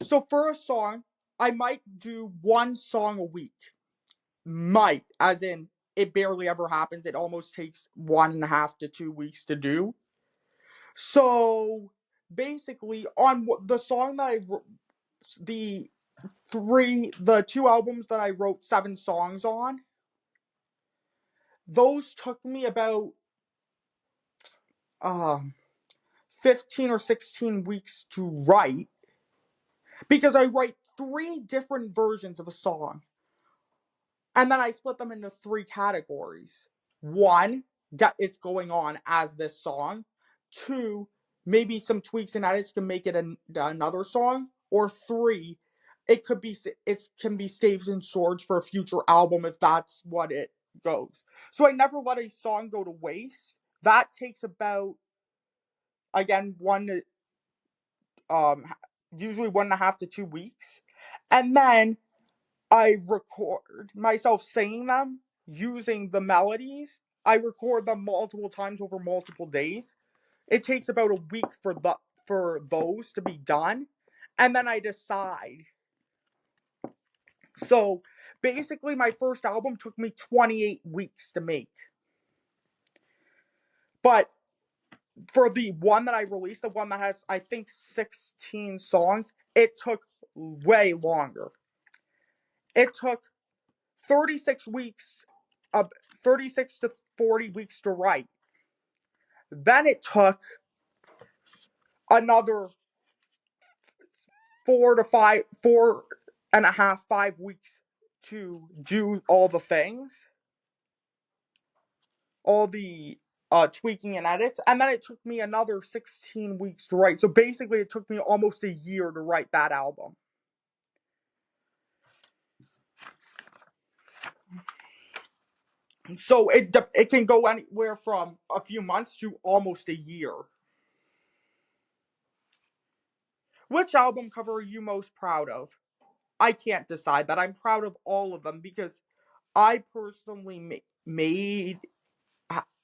So for a song, I might do one song a week. Might, as in it barely ever happens. It almost takes 1.5 to 2 weeks to do. So basically, on the song that the 2 albums that I wrote 7 songs on, those took me about 15 or 16 weeks to write, because I write 3 different versions of a song, and then I split them into 3 categories. 1, that it's going on as this song. 2, maybe some tweaks and edits can make it another song. Or 3, it can be saved in storage for a future album if that's what it goes. So I never let a song go to waste. That takes about, again, usually 1.5 to 2 weeks. And then I record myself singing them using the melodies. I record them multiple times over multiple days. It takes about a week for those to be done, and then I decide. So basically, my first album took me 28 weeks to make. But for the one that I released, the one that has, I think, 16 songs, it took way longer. It took 36 weeks, 36 to 40 weeks to write. Then it took another 4.5, 5 weeks to do all the things, all the tweaking and edits, and then it took me another 16 weeks to write. So basically, it took me almost a year to write that album. So it can go anywhere from a few months to almost a year. Which album cover are you most proud of? I can't decide that. I'm proud of all of them because I personally made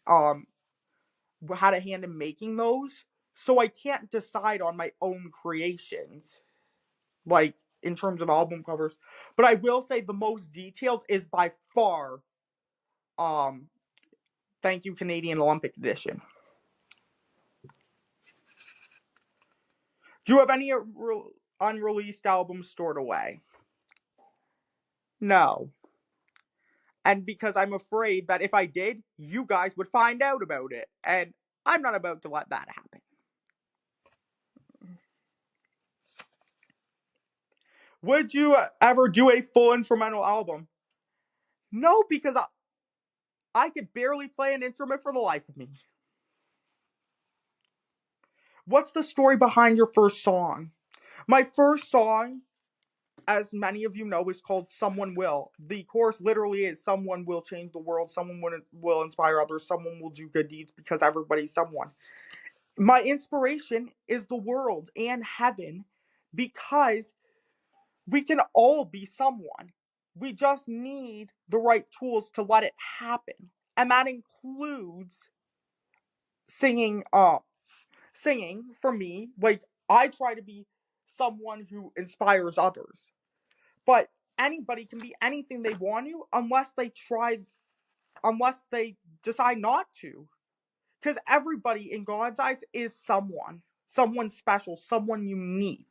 had a hand in making those, so I can't decide on my own creations, like in terms of album covers. But I will say the most detailed is by far, thank you, Canadian Olympic Edition. Do you have any unreleased albums stored away? No. And because I'm afraid that if I did, you guys would find out about it. And I'm not about to let that happen. Would you ever do a full instrumental album? No, because I could barely play an instrument for the life of me. What's the story behind your first song? My first song as many of you know, is called Someone Will. The chorus literally is someone will change the world, someone will inspire others, someone will do good deeds because everybody's someone. My inspiration is the world and heaven because we can all be someone. We just need the right tools to let it happen. And that includes singing singing for me. Like, I try to be someone who inspires others. But anybody can be anything they want to unless they decide not to. Because everybody in God's eyes is someone special, someone unique.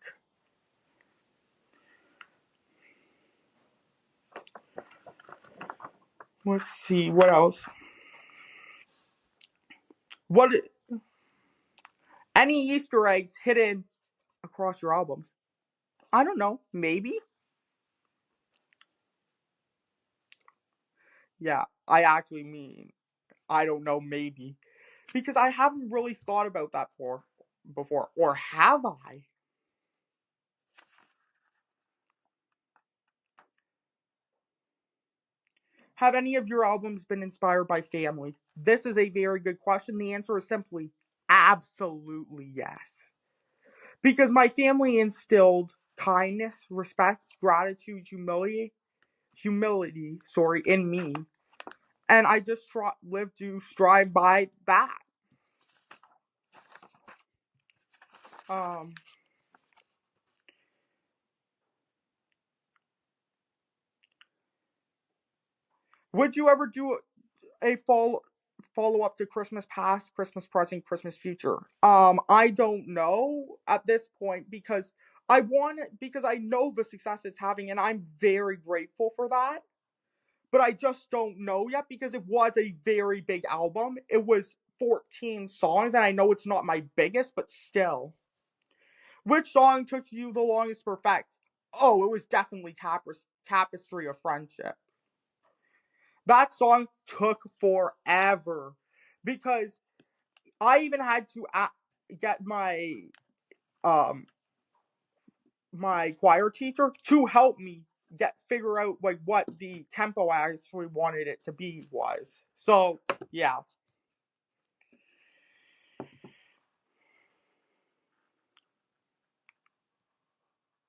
Let's see, what else? What Any Easter eggs hidden across your albums? I don't know, maybe? Yeah, I actually mean, I don't know, maybe. Because I haven't really thought about that before. Or have I? Have any of your albums been inspired by family? This is a very good question. The answer is simply absolutely yes. Because my family instilled kindness, respect, gratitude, humility, in me. And I just live to strive by that. Um, would you ever do a follow up to Christmas Past, Christmas Present, Christmas Future? I don't know at this point because because I know the success it's having and I'm very grateful for that. But I just don't know yet because it was a very big album. It was 14 songs and I know it's not my biggest, but still. Which song took you the longest to perfect? Oh, it was definitely Tapestry of Friendship. That song took forever because I even had to get um my choir teacher to help me figure out like what the tempo I actually wanted it to be was. So yeah.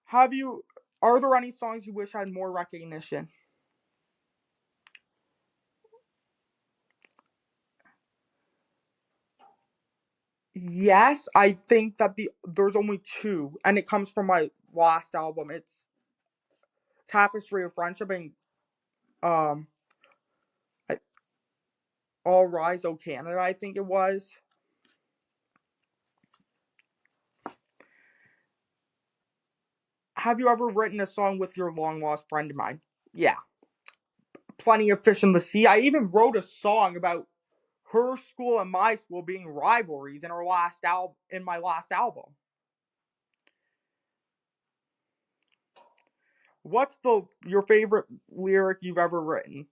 Have you? Are there any songs you wish had more recognition? Yes, I think that there's only two, and it comes from my last album. It's Tapestry of Friendship and um, All Rise, O Canada. I think it was. Have you ever written a song with your long lost friend of mine? Yeah, Plenty of Fish in the Sea. I even wrote a song about her school and my school being rivalries in my last album. What's your favorite lyric you've ever written?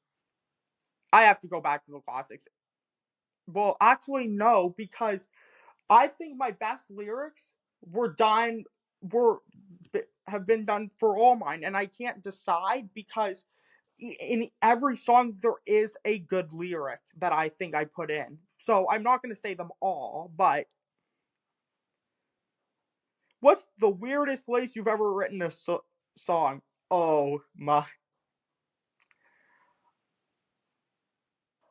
I have to go back to the classics. Well, actually, no, because I think my best lyrics were have been done for all mine, and I can't decide because in every song there is a good lyric that I think I put in. So I'm not going to say them all, but what's the weirdest place you've ever written a song? Oh my!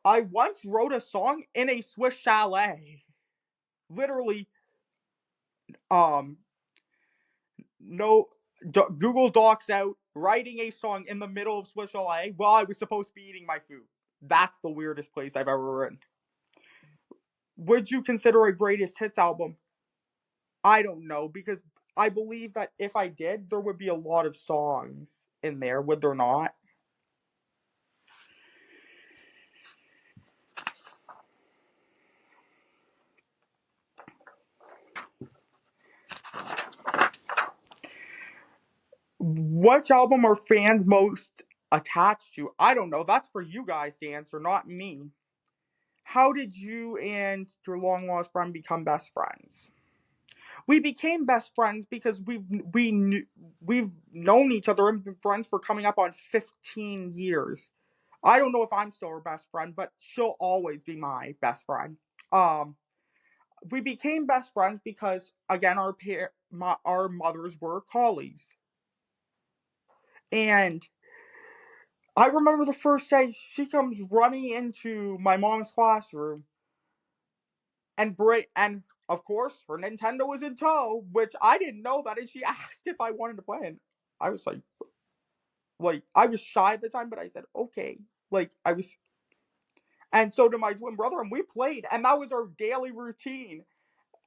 I once wrote a song in a Swiss chalet. Literally, um, no Google Docs out, writing a song in the middle of Swiss chalet while I was supposed to be eating my food. That's the weirdest place I've ever written. Would you consider a greatest hits album? I don't know because I believe that if I did, there would be a lot of songs in there. Would there not? Which album are fans most attached to? I don't know. That's for you guys to answer, not me. How did you and your long lost friend become best friends? We became best friends because we've known each other and been friends for coming up on 15 years. I don't know if I'm still her best friend, but she'll always be my best friend. Um, we became best friends because again our mothers were colleagues. And I remember the first day she comes running into my mom's classroom and of course her Nintendo was in tow, which I didn't know that, and she asked if I wanted to play, and I was like I was shy at the time, but I said okay. Like I was, and so did my twin brother, and we played, and that was our daily routine.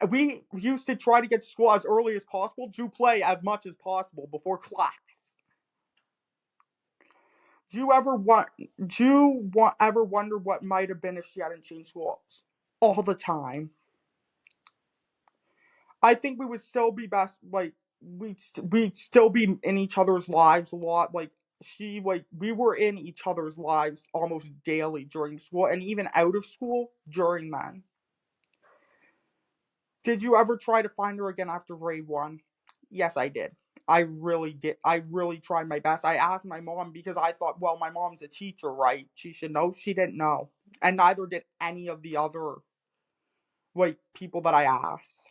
We used to try to get to school as early as possible to play as much as possible before class. Do you ever want? Ever wonder what might have been if she hadn't changed schools? All the time. I think we would still be best. Like we'd still be in each other's lives a lot. We were in each other's lives almost daily during school and even out of school during then. Did you ever try to find her again after grade one? Yes, I did. I really did. I really tried my best. I asked my mom because I thought, well, my mom's a teacher, right? She should know. She didn't know. And neither did any of the other people that I asked.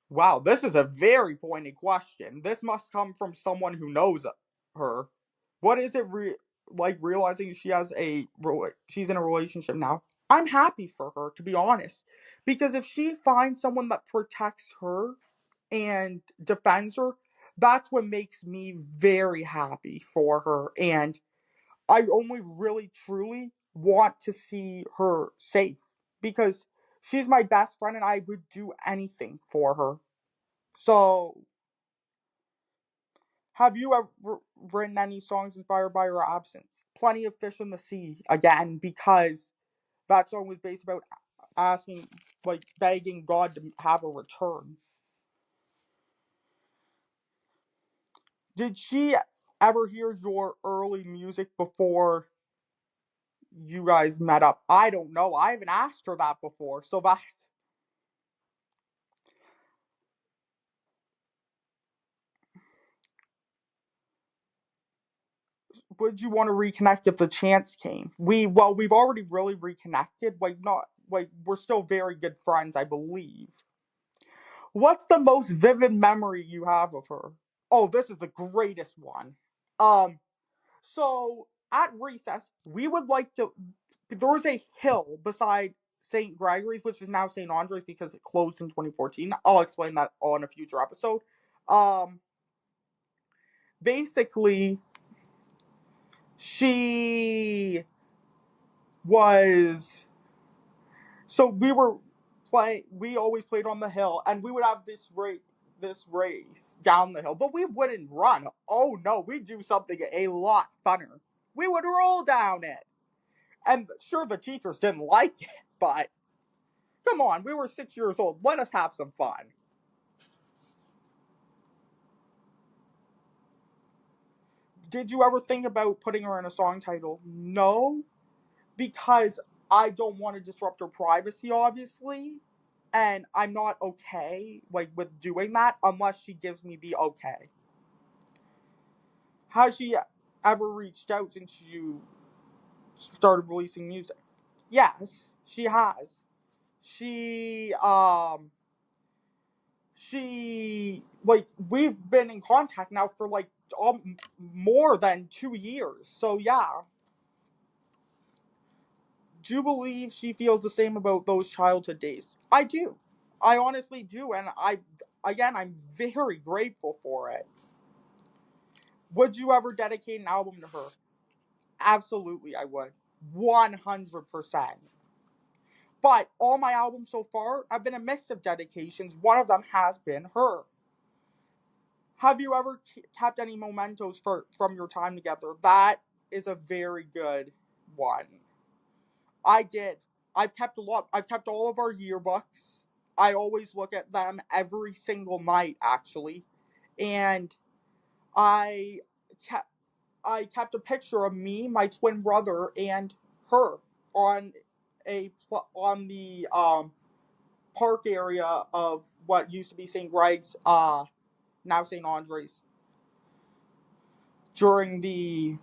Wow, this is a very pointed question. This must come from someone who knows her. What is it like realizing she's in a relationship now? I'm happy for her, to be honest, because if she finds someone that protects her and defends her, that's what makes me very happy for her. And I only really truly want to see her safe because she's my best friend and I would do anything for her. So, have you ever written any songs inspired by her absence? Plenty of Fish in the Sea, again, because that song was based about asking, begging God to have a return. Did she ever hear your early music before you guys met up? I don't know. I haven't asked her that before, so that's. Would you want to reconnect if the chance came? We've already really reconnected. Not we're still very good friends, I believe. What's the most vivid memory you have of her? Oh, this is the greatest one. Um, so at recess, we would like to. There was a hill beside St. Gregory's, which is now St. Andre's because it closed in 2014. I'll explain that on a future episode. Um, Basically, she was so we were play we always played on the hill and we would have this race down the hill, but we wouldn't run. Oh no, we'd do something a lot funner. We would roll down it. And sure, the teachers didn't like it, but come on, we were 6 years old. Let us have some fun. Did you ever think about putting her in a song title? No, because I don't want to disrupt her privacy, obviously. And I'm not okay with doing that unless she gives me the okay. Has she ever reached out since you started releasing music? Yes, she has. She we've been in contact now for more than 2 years. So yeah. Do you believe she feels the same about those childhood days? I do. I honestly do, and I'm very grateful for it. Would you ever dedicate an album to her? Absolutely, I would. 100%. But all my albums so far have been a mix of dedications. One of them has been her. Have you ever kept any mementos from your time together? That is a very good one. I did. I've kept a lot. I've kept all of our yearbooks. I always look at them every single night, actually, and I kept I kept a picture of me, my twin brother, and her on on the park area of what used to be St. Greg's, now St. Andre's, during the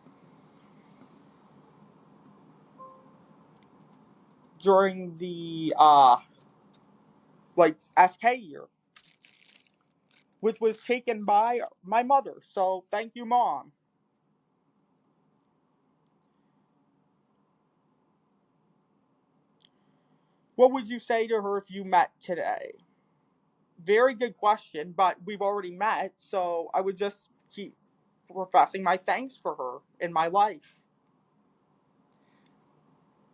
like SK year, which was taken by my mother. So thank you, Mom. What would you say to her if you met today? Very good question, but we've already met, so I would just keep professing my thanks for her in my life.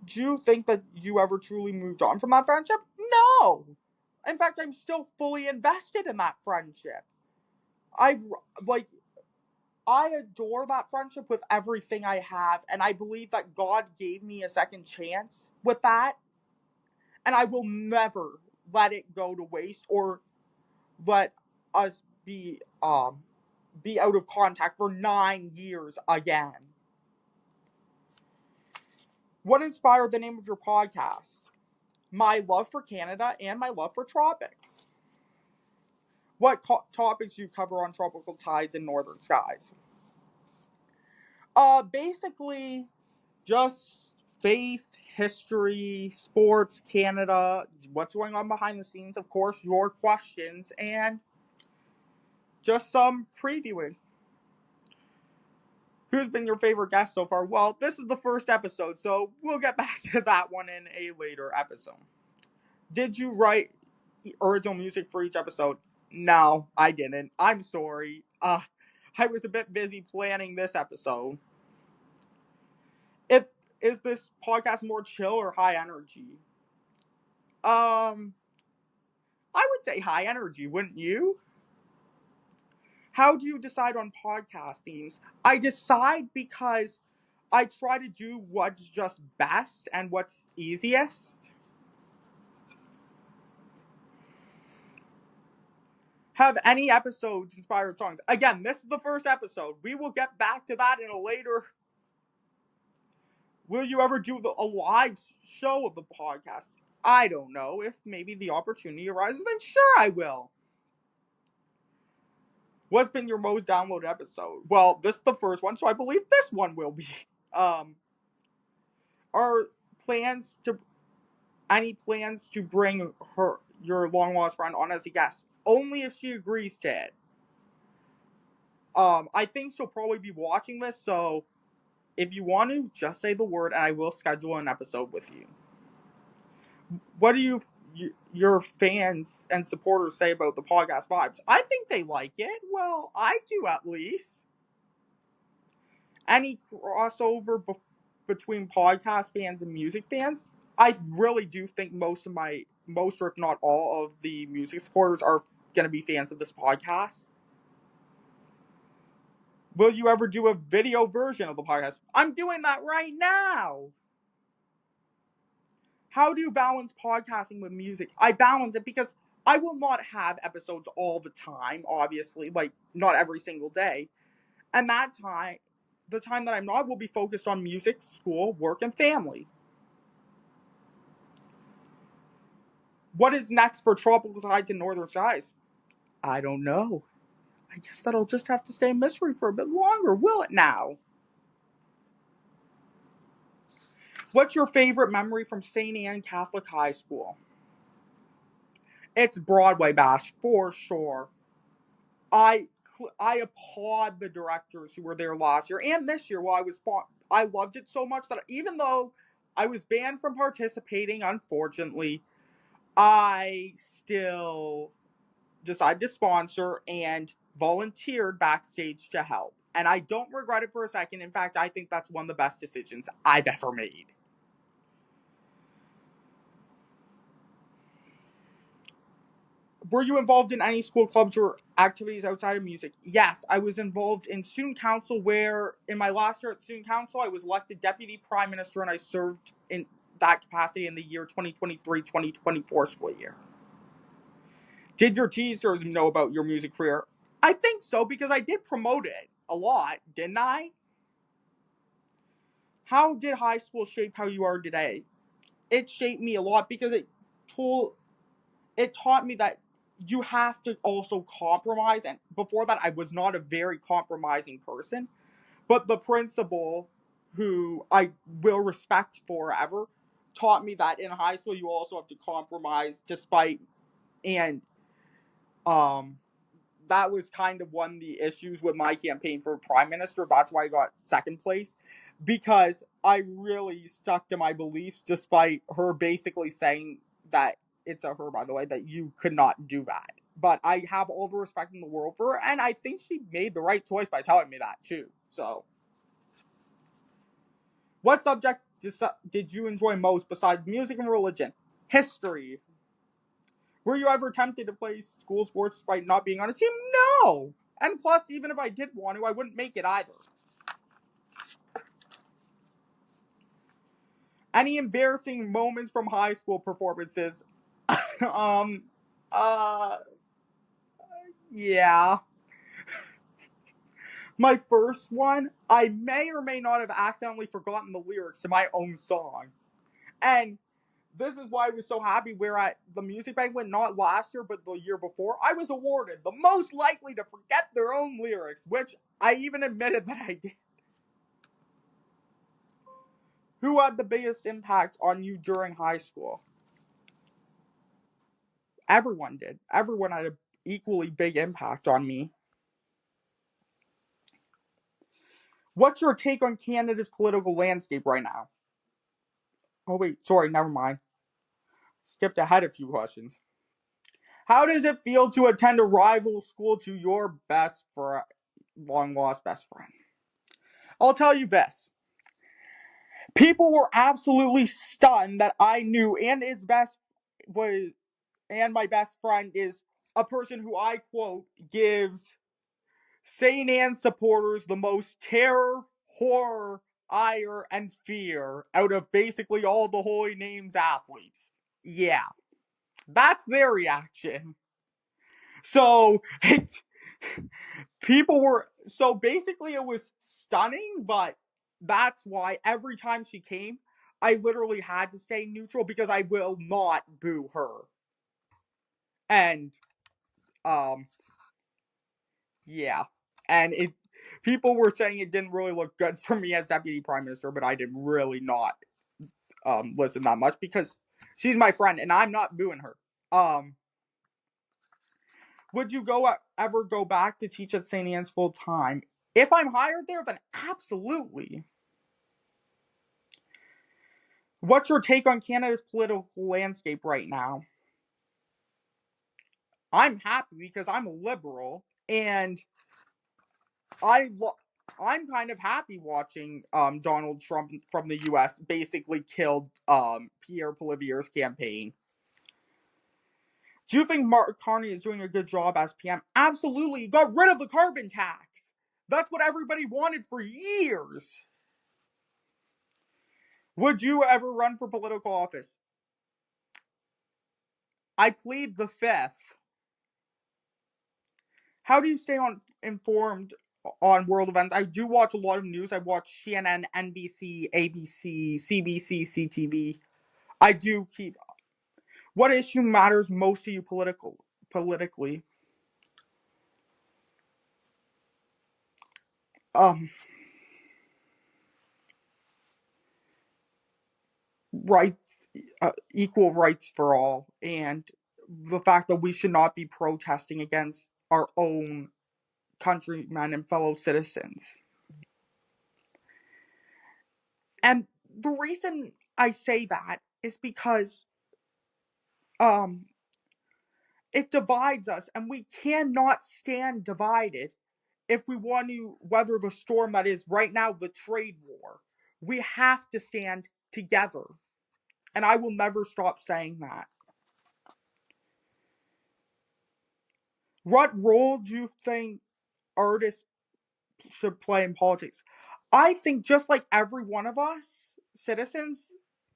Do you think that you ever truly moved on from that friendship? No. In fact, I'm still fully invested in that friendship. I like I adore that friendship with everything I have, and I believe that God gave me a second chance with that, and I will never let it go to waste or let us be out of contact for 9 years again. What inspired the name of your podcast? My love for Canada and my love for tropics. What topics do you cover on Tropical Tides and Northern Skies? Basically, just faith, history, sports, Canada, what's going on behind the scenes, of course, your questions, and just some previewing. Who's been your favorite guest so far? Well, this is the first episode, so we'll get back to that one in a later episode. Did you write original music for each episode? No, I didn't. I'm sorry. I was a bit busy planning this episode. Is this podcast more chill or high energy? I would say high energy, wouldn't you? How do you decide on podcast themes? I decide because I try to do what's just best and what's easiest. Have any episodes inspired songs? Again, this is the first episode. We will get back to that in a later. Will you ever do a live show of the podcast? I don't know. If maybe the opportunity arises, then sure I will. What's been your most downloaded episode? Well, this is the first one, so I believe this one will be. Are plans to any plans to bring your long lost friend on as a guest? Only if she agrees to it. I think she'll probably be watching this, so if you want to, just say the word, and I will schedule an episode with you. What do your fans and supporters say about the podcast vibes? I think they like it. Well, I do at least. Any crossover between podcast fans and music fans? I really do think most or if not all of the music supporters are going to be fans of this podcast. Will you ever do a video version of the podcast? I'm doing that right now. How do you balance podcasting with music? I balance it because I will not have episodes all the time, obviously, like not every single day. And the time that I'm not, will be focused on music, school, work, and family. What is next for Tropical Tides and Northern Skies? I don't know. I guess that'll just have to stay a mystery for a bit longer, will it now? What's your favorite memory from St. Anne Catholic High School? It's Broadway Bash, for sure. I applaud the directors who were there last year and this year while I loved it so much that even though I was banned from participating, unfortunately, I still decided to sponsor and volunteered backstage to help. And I don't regret it for a second. In fact, I think that's one of the best decisions I've ever made. Were you involved in any school clubs or activities outside of music? Yes, I was involved in student council where, in my last year at student council, I was elected deputy prime minister and I served in that capacity in the year 2023-2024 school year. Did your teachers know about your music career? I think so, because I did promote it a lot, didn't I? How did high school shape how you are today? It shaped me a lot because it taught me that you have to also compromise. And before that, I was not a very compromising person. But the principal, who I will respect forever, taught me that in high school you also have to compromise despite, and um that was kind of one of the issues with my campaign for prime minister. That's why I got second place, because I really stuck to my beliefs despite her basically saying that, it's a her by the way, that you could not do that. But I have all the respect in the world for her, and I think she made the right choice by telling me that too. So, what subject did you enjoy most besides music and religion? History. Were you ever tempted to play school sports despite not being on a team? No! And plus, even if I did want to, I wouldn't make it either. Any embarrassing moments from high school performances? um, uh, yeah. My first one, I may or may not have accidentally forgotten the lyrics to my own song. And this is why I was so happy where at the music banquet, not last year, but the year before, I was awarded the most likely to forget their own lyrics, which I even admitted that I did. Who had the biggest impact on you during high school? Everyone did. Everyone had an equally big impact on me. What's your take on Canada's political landscape right now? Oh, wait, sorry, never mind. Skipped ahead a few questions. How does it feel to attend a rival school to your long lost best friend? I'll tell you this. People were absolutely stunned that I knew, was and my best friend is a person who I quote gives St. Anne supporters the most terror, horror, ire, and fear out of basically all the Holy Names athletes. Yeah, that's their reaction. So, people were, so basically it was stunning, but that's why every time she came, I literally had to stay neutral because I will not boo her. And, um, yeah. And people were saying it didn't really look good for me as deputy prime minister, but I did really not listen that much because she's my friend and I'm not booing her. Would you ever go back to teach at St. Anne's full time? If I'm hired there, then absolutely. What's your take on Canada's political landscape right now? I'm happy because I'm a liberal and I'm kind of happy watching Donald Trump from the U.S. basically killed Pierre Poilievre's campaign. Do you think Mark Carney is doing a good job as PM? Absolutely. He got rid of the carbon tax. That's what everybody wanted for years. Would you ever run for political office? I plead the fifth. How do you stay informed on world events? I do watch a lot of news. I watch CNN, NBC, ABC, CBC, CTV. I do keep. What issue matters most to you politically? Um, right, equal rights for all, and the fact that we should not be protesting against our own countrymen and fellow citizens. And the reason I say that is because um it divides us and we cannot stand divided if we want to weather the storm that is right now the trade war. We have to stand together. And I will never stop saying that. What role do you think artists should play in politics? I think just like every one of us, citizens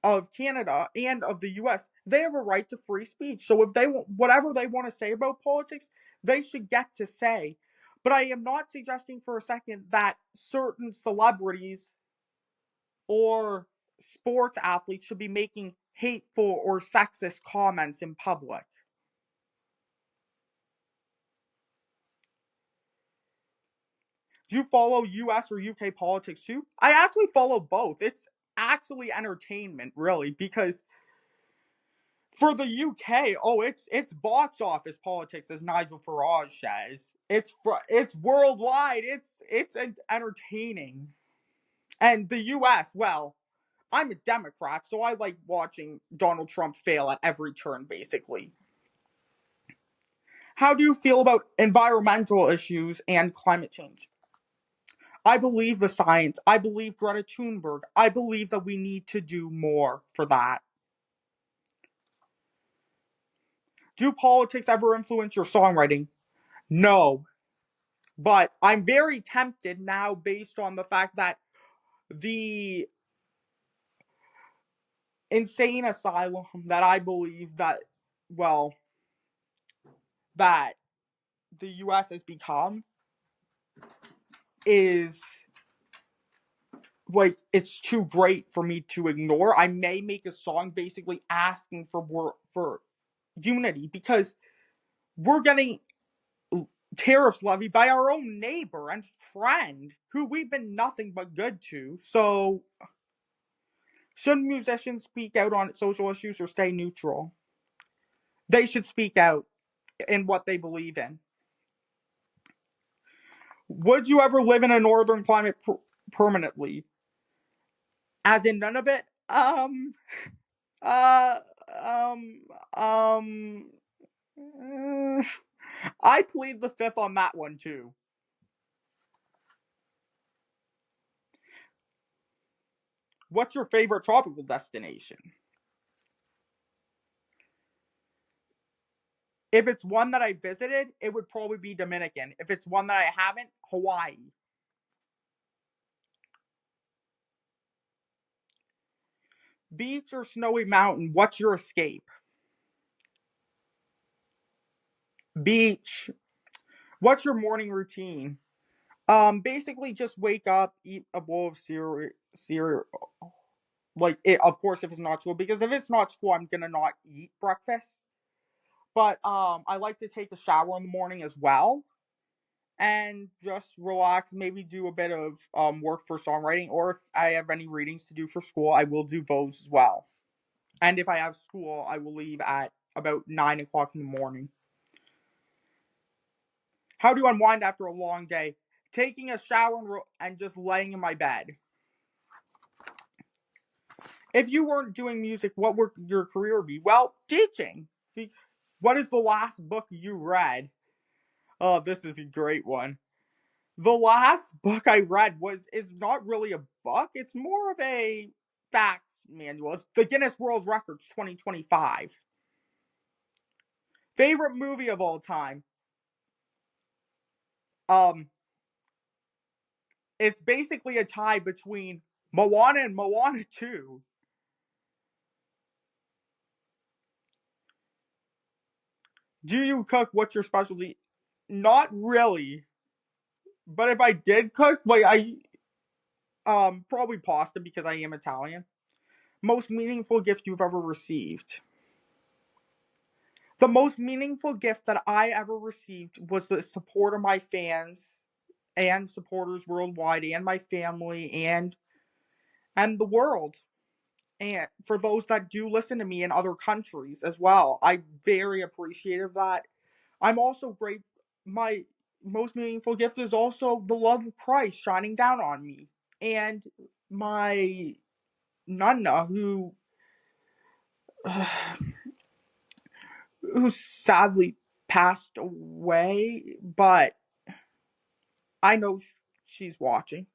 of Canada and of the US, they have a right to free speech. So if they want whatever they want to say about politics, they should get to say. But I am not suggesting for a second that certain celebrities or sports athletes should be making hateful or sexist comments in public. Do you follow US or UK politics too? I actually follow both. It's actually entertainment, really, because for the UK, it's box office politics, as Nigel Farage says. It's worldwide. It's entertaining. And the US, well, I'm a Democrat, so I like watching Donald Trump fail at every turn, basically. How do you feel about environmental issues and climate change? I believe the science. I believe Greta Thunberg. I believe that we need to do more for that. Do politics ever influence your songwriting? No. But I'm very tempted now based on the fact that the insane asylum that I believe that, well, that the US has become is like it's too great for me to ignore. I may make a song basically asking for unity because we're getting tariffs levied by our own neighbor and friend who we've been nothing but good to. So should musicians speak out on social issues or stay neutral? They should speak out in what they believe in. Would you ever live in a northern climate permanently? As in none of it? Uh, um, um, uh, I plead the fifth on that one too. What's your favorite tropical destination? If it's one that I visited, it would probably be Dominican. If it's one that I haven't, Hawaii. Beach or snowy mountain, what's your escape? Beach. What's your morning routine? Basically just wake up, eat a bowl of cereal, like it, of course if it's not school, because if it's not school I'm gonna not eat breakfast. But I like to take a shower in the morning as well and just relax, maybe do a bit of work for songwriting, or if I have any readings to do for school, I will do those as well. And if I have school, I will leave at about 9 o'clock in the morning. How do you unwind after a long day? Taking a shower and just laying in my bed. If you weren't doing music, what would your career be? Well, teaching. What is the last book you read? Oh, this is a great one. The last book I read is not really a book. It's more of a facts manual. It's the Guinness World Records 2025. Favorite movie of all time? Um, it's basically a tie between Moana and Moana 2. Do you cook? What's your specialty? Not really. But if I did cook, like I probably pasta because I am Italian. Most meaningful gift you've ever received? The most meaningful gift that I ever received was the support of my fans and supporters worldwide and my family and the world. And for those that do listen to me in other countries as well, I'm very appreciative of that. I'm also great. My most meaningful gift is also the love of Christ shining down on me and my nonna who sadly passed away, but I know she's watching.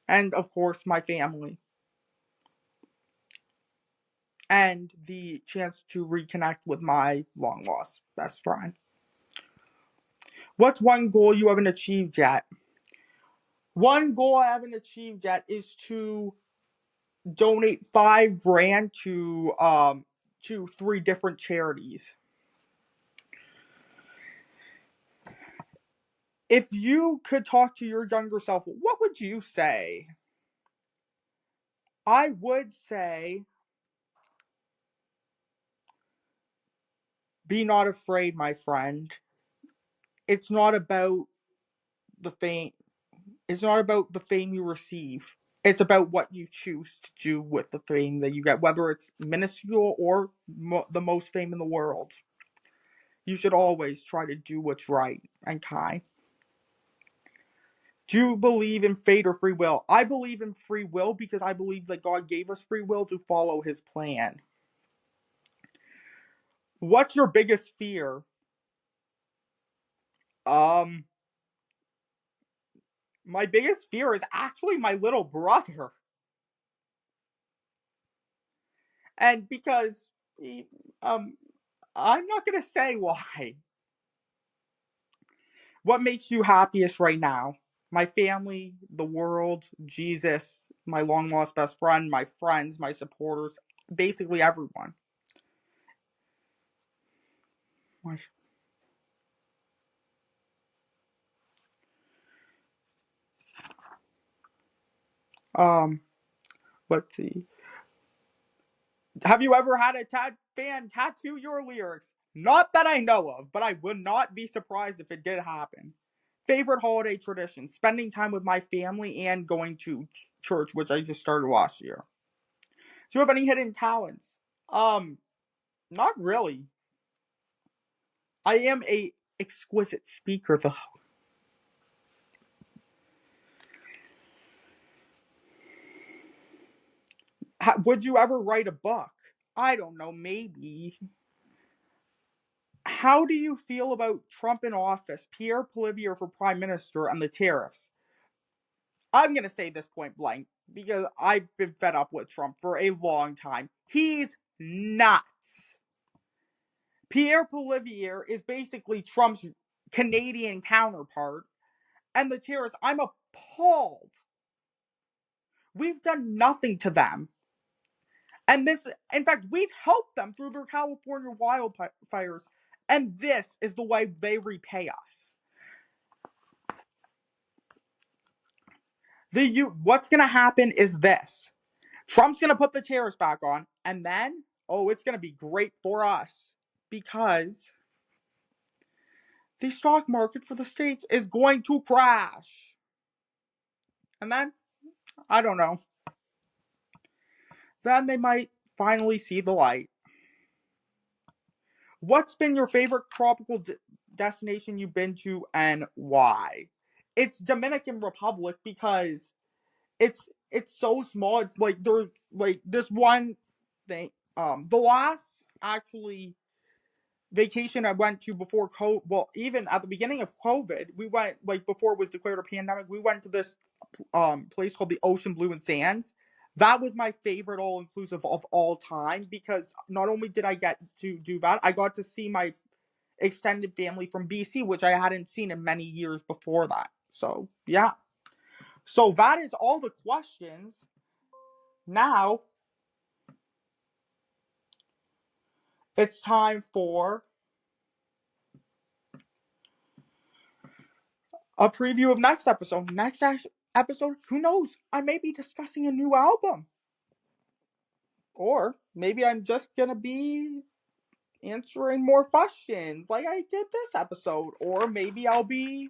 And of course, my family. And the chance to reconnect with my long lost best friend. What's one goal you haven't achieved yet? One goal I haven't achieved yet is to donate 5 grand to 3 different charities. If you could talk to your younger self, what would you say? I would say, be not afraid, my friend. it's not about the fame. It's not about the fame you receive. It's about what you choose to do with the fame that you get, whether it's minuscule or the most fame in the world. You should always try to do what's right and kind. Do you believe in fate or free will? I believe in free will because I believe that God gave us free will to follow his plan. What's your biggest fear? Um, my biggest fear is actually my little brother. And because um I'm not going to say why. What makes you happiest right now? My family, the world, Jesus, my long lost best friend, my friends, my supporters, basically everyone. My, um, let's see. Have you ever had a fan tattoo your lyrics? Not that I know of, but I would not be surprised if it did happen. Favorite holiday tradition: spending time with my family and going to church, which I just started last year. Do you have any hidden talents? Um, Not really. I am a exquisite speaker, though. Would you ever write a book? I don't know, maybe. How do you feel about Trump in office, Pierre Poilievre for prime minister, and the tariffs? I'm going to say this point blank because I've been fed up with Trump for a long time. He's nuts. Pierre Poilievre is basically Trump's Canadian counterpart, and the tariffs, I'm appalled. We've done nothing to them. And this, in fact, we've helped them through their California wildfires. And this is the way they repay us. What's going to happen is this: Trump's going to put the tariffs back on, and then, oh, it's going to be great for us because the stock market for the States is going to crash. And then, I don't know, then they might finally see the light. What's been your favorite tropical destination you've been to and why? It's Dominican Republic because it's so small. It's like there's like this one thing. The last actually vacation I went to before COVID, well, even at the beginning of COVID, we went like before it was declared a pandemic. We went to this place called the Ocean Blue and Sands. That was my favorite all inclusive of all time because not only did I get to do that, I got to see my extended family from BC, which I hadn't seen in many years before that. So yeah. So that is all the questions. Now it's time for a preview of next episode. Next episode, who knows? I may be discussing a new album. Or maybe I'm just gonna be answering more questions like I did this episode. Or maybe I'll be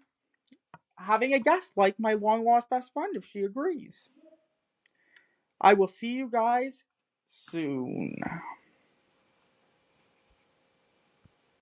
having a guest like my long lost best friend if she agrees. I will see you guys soon.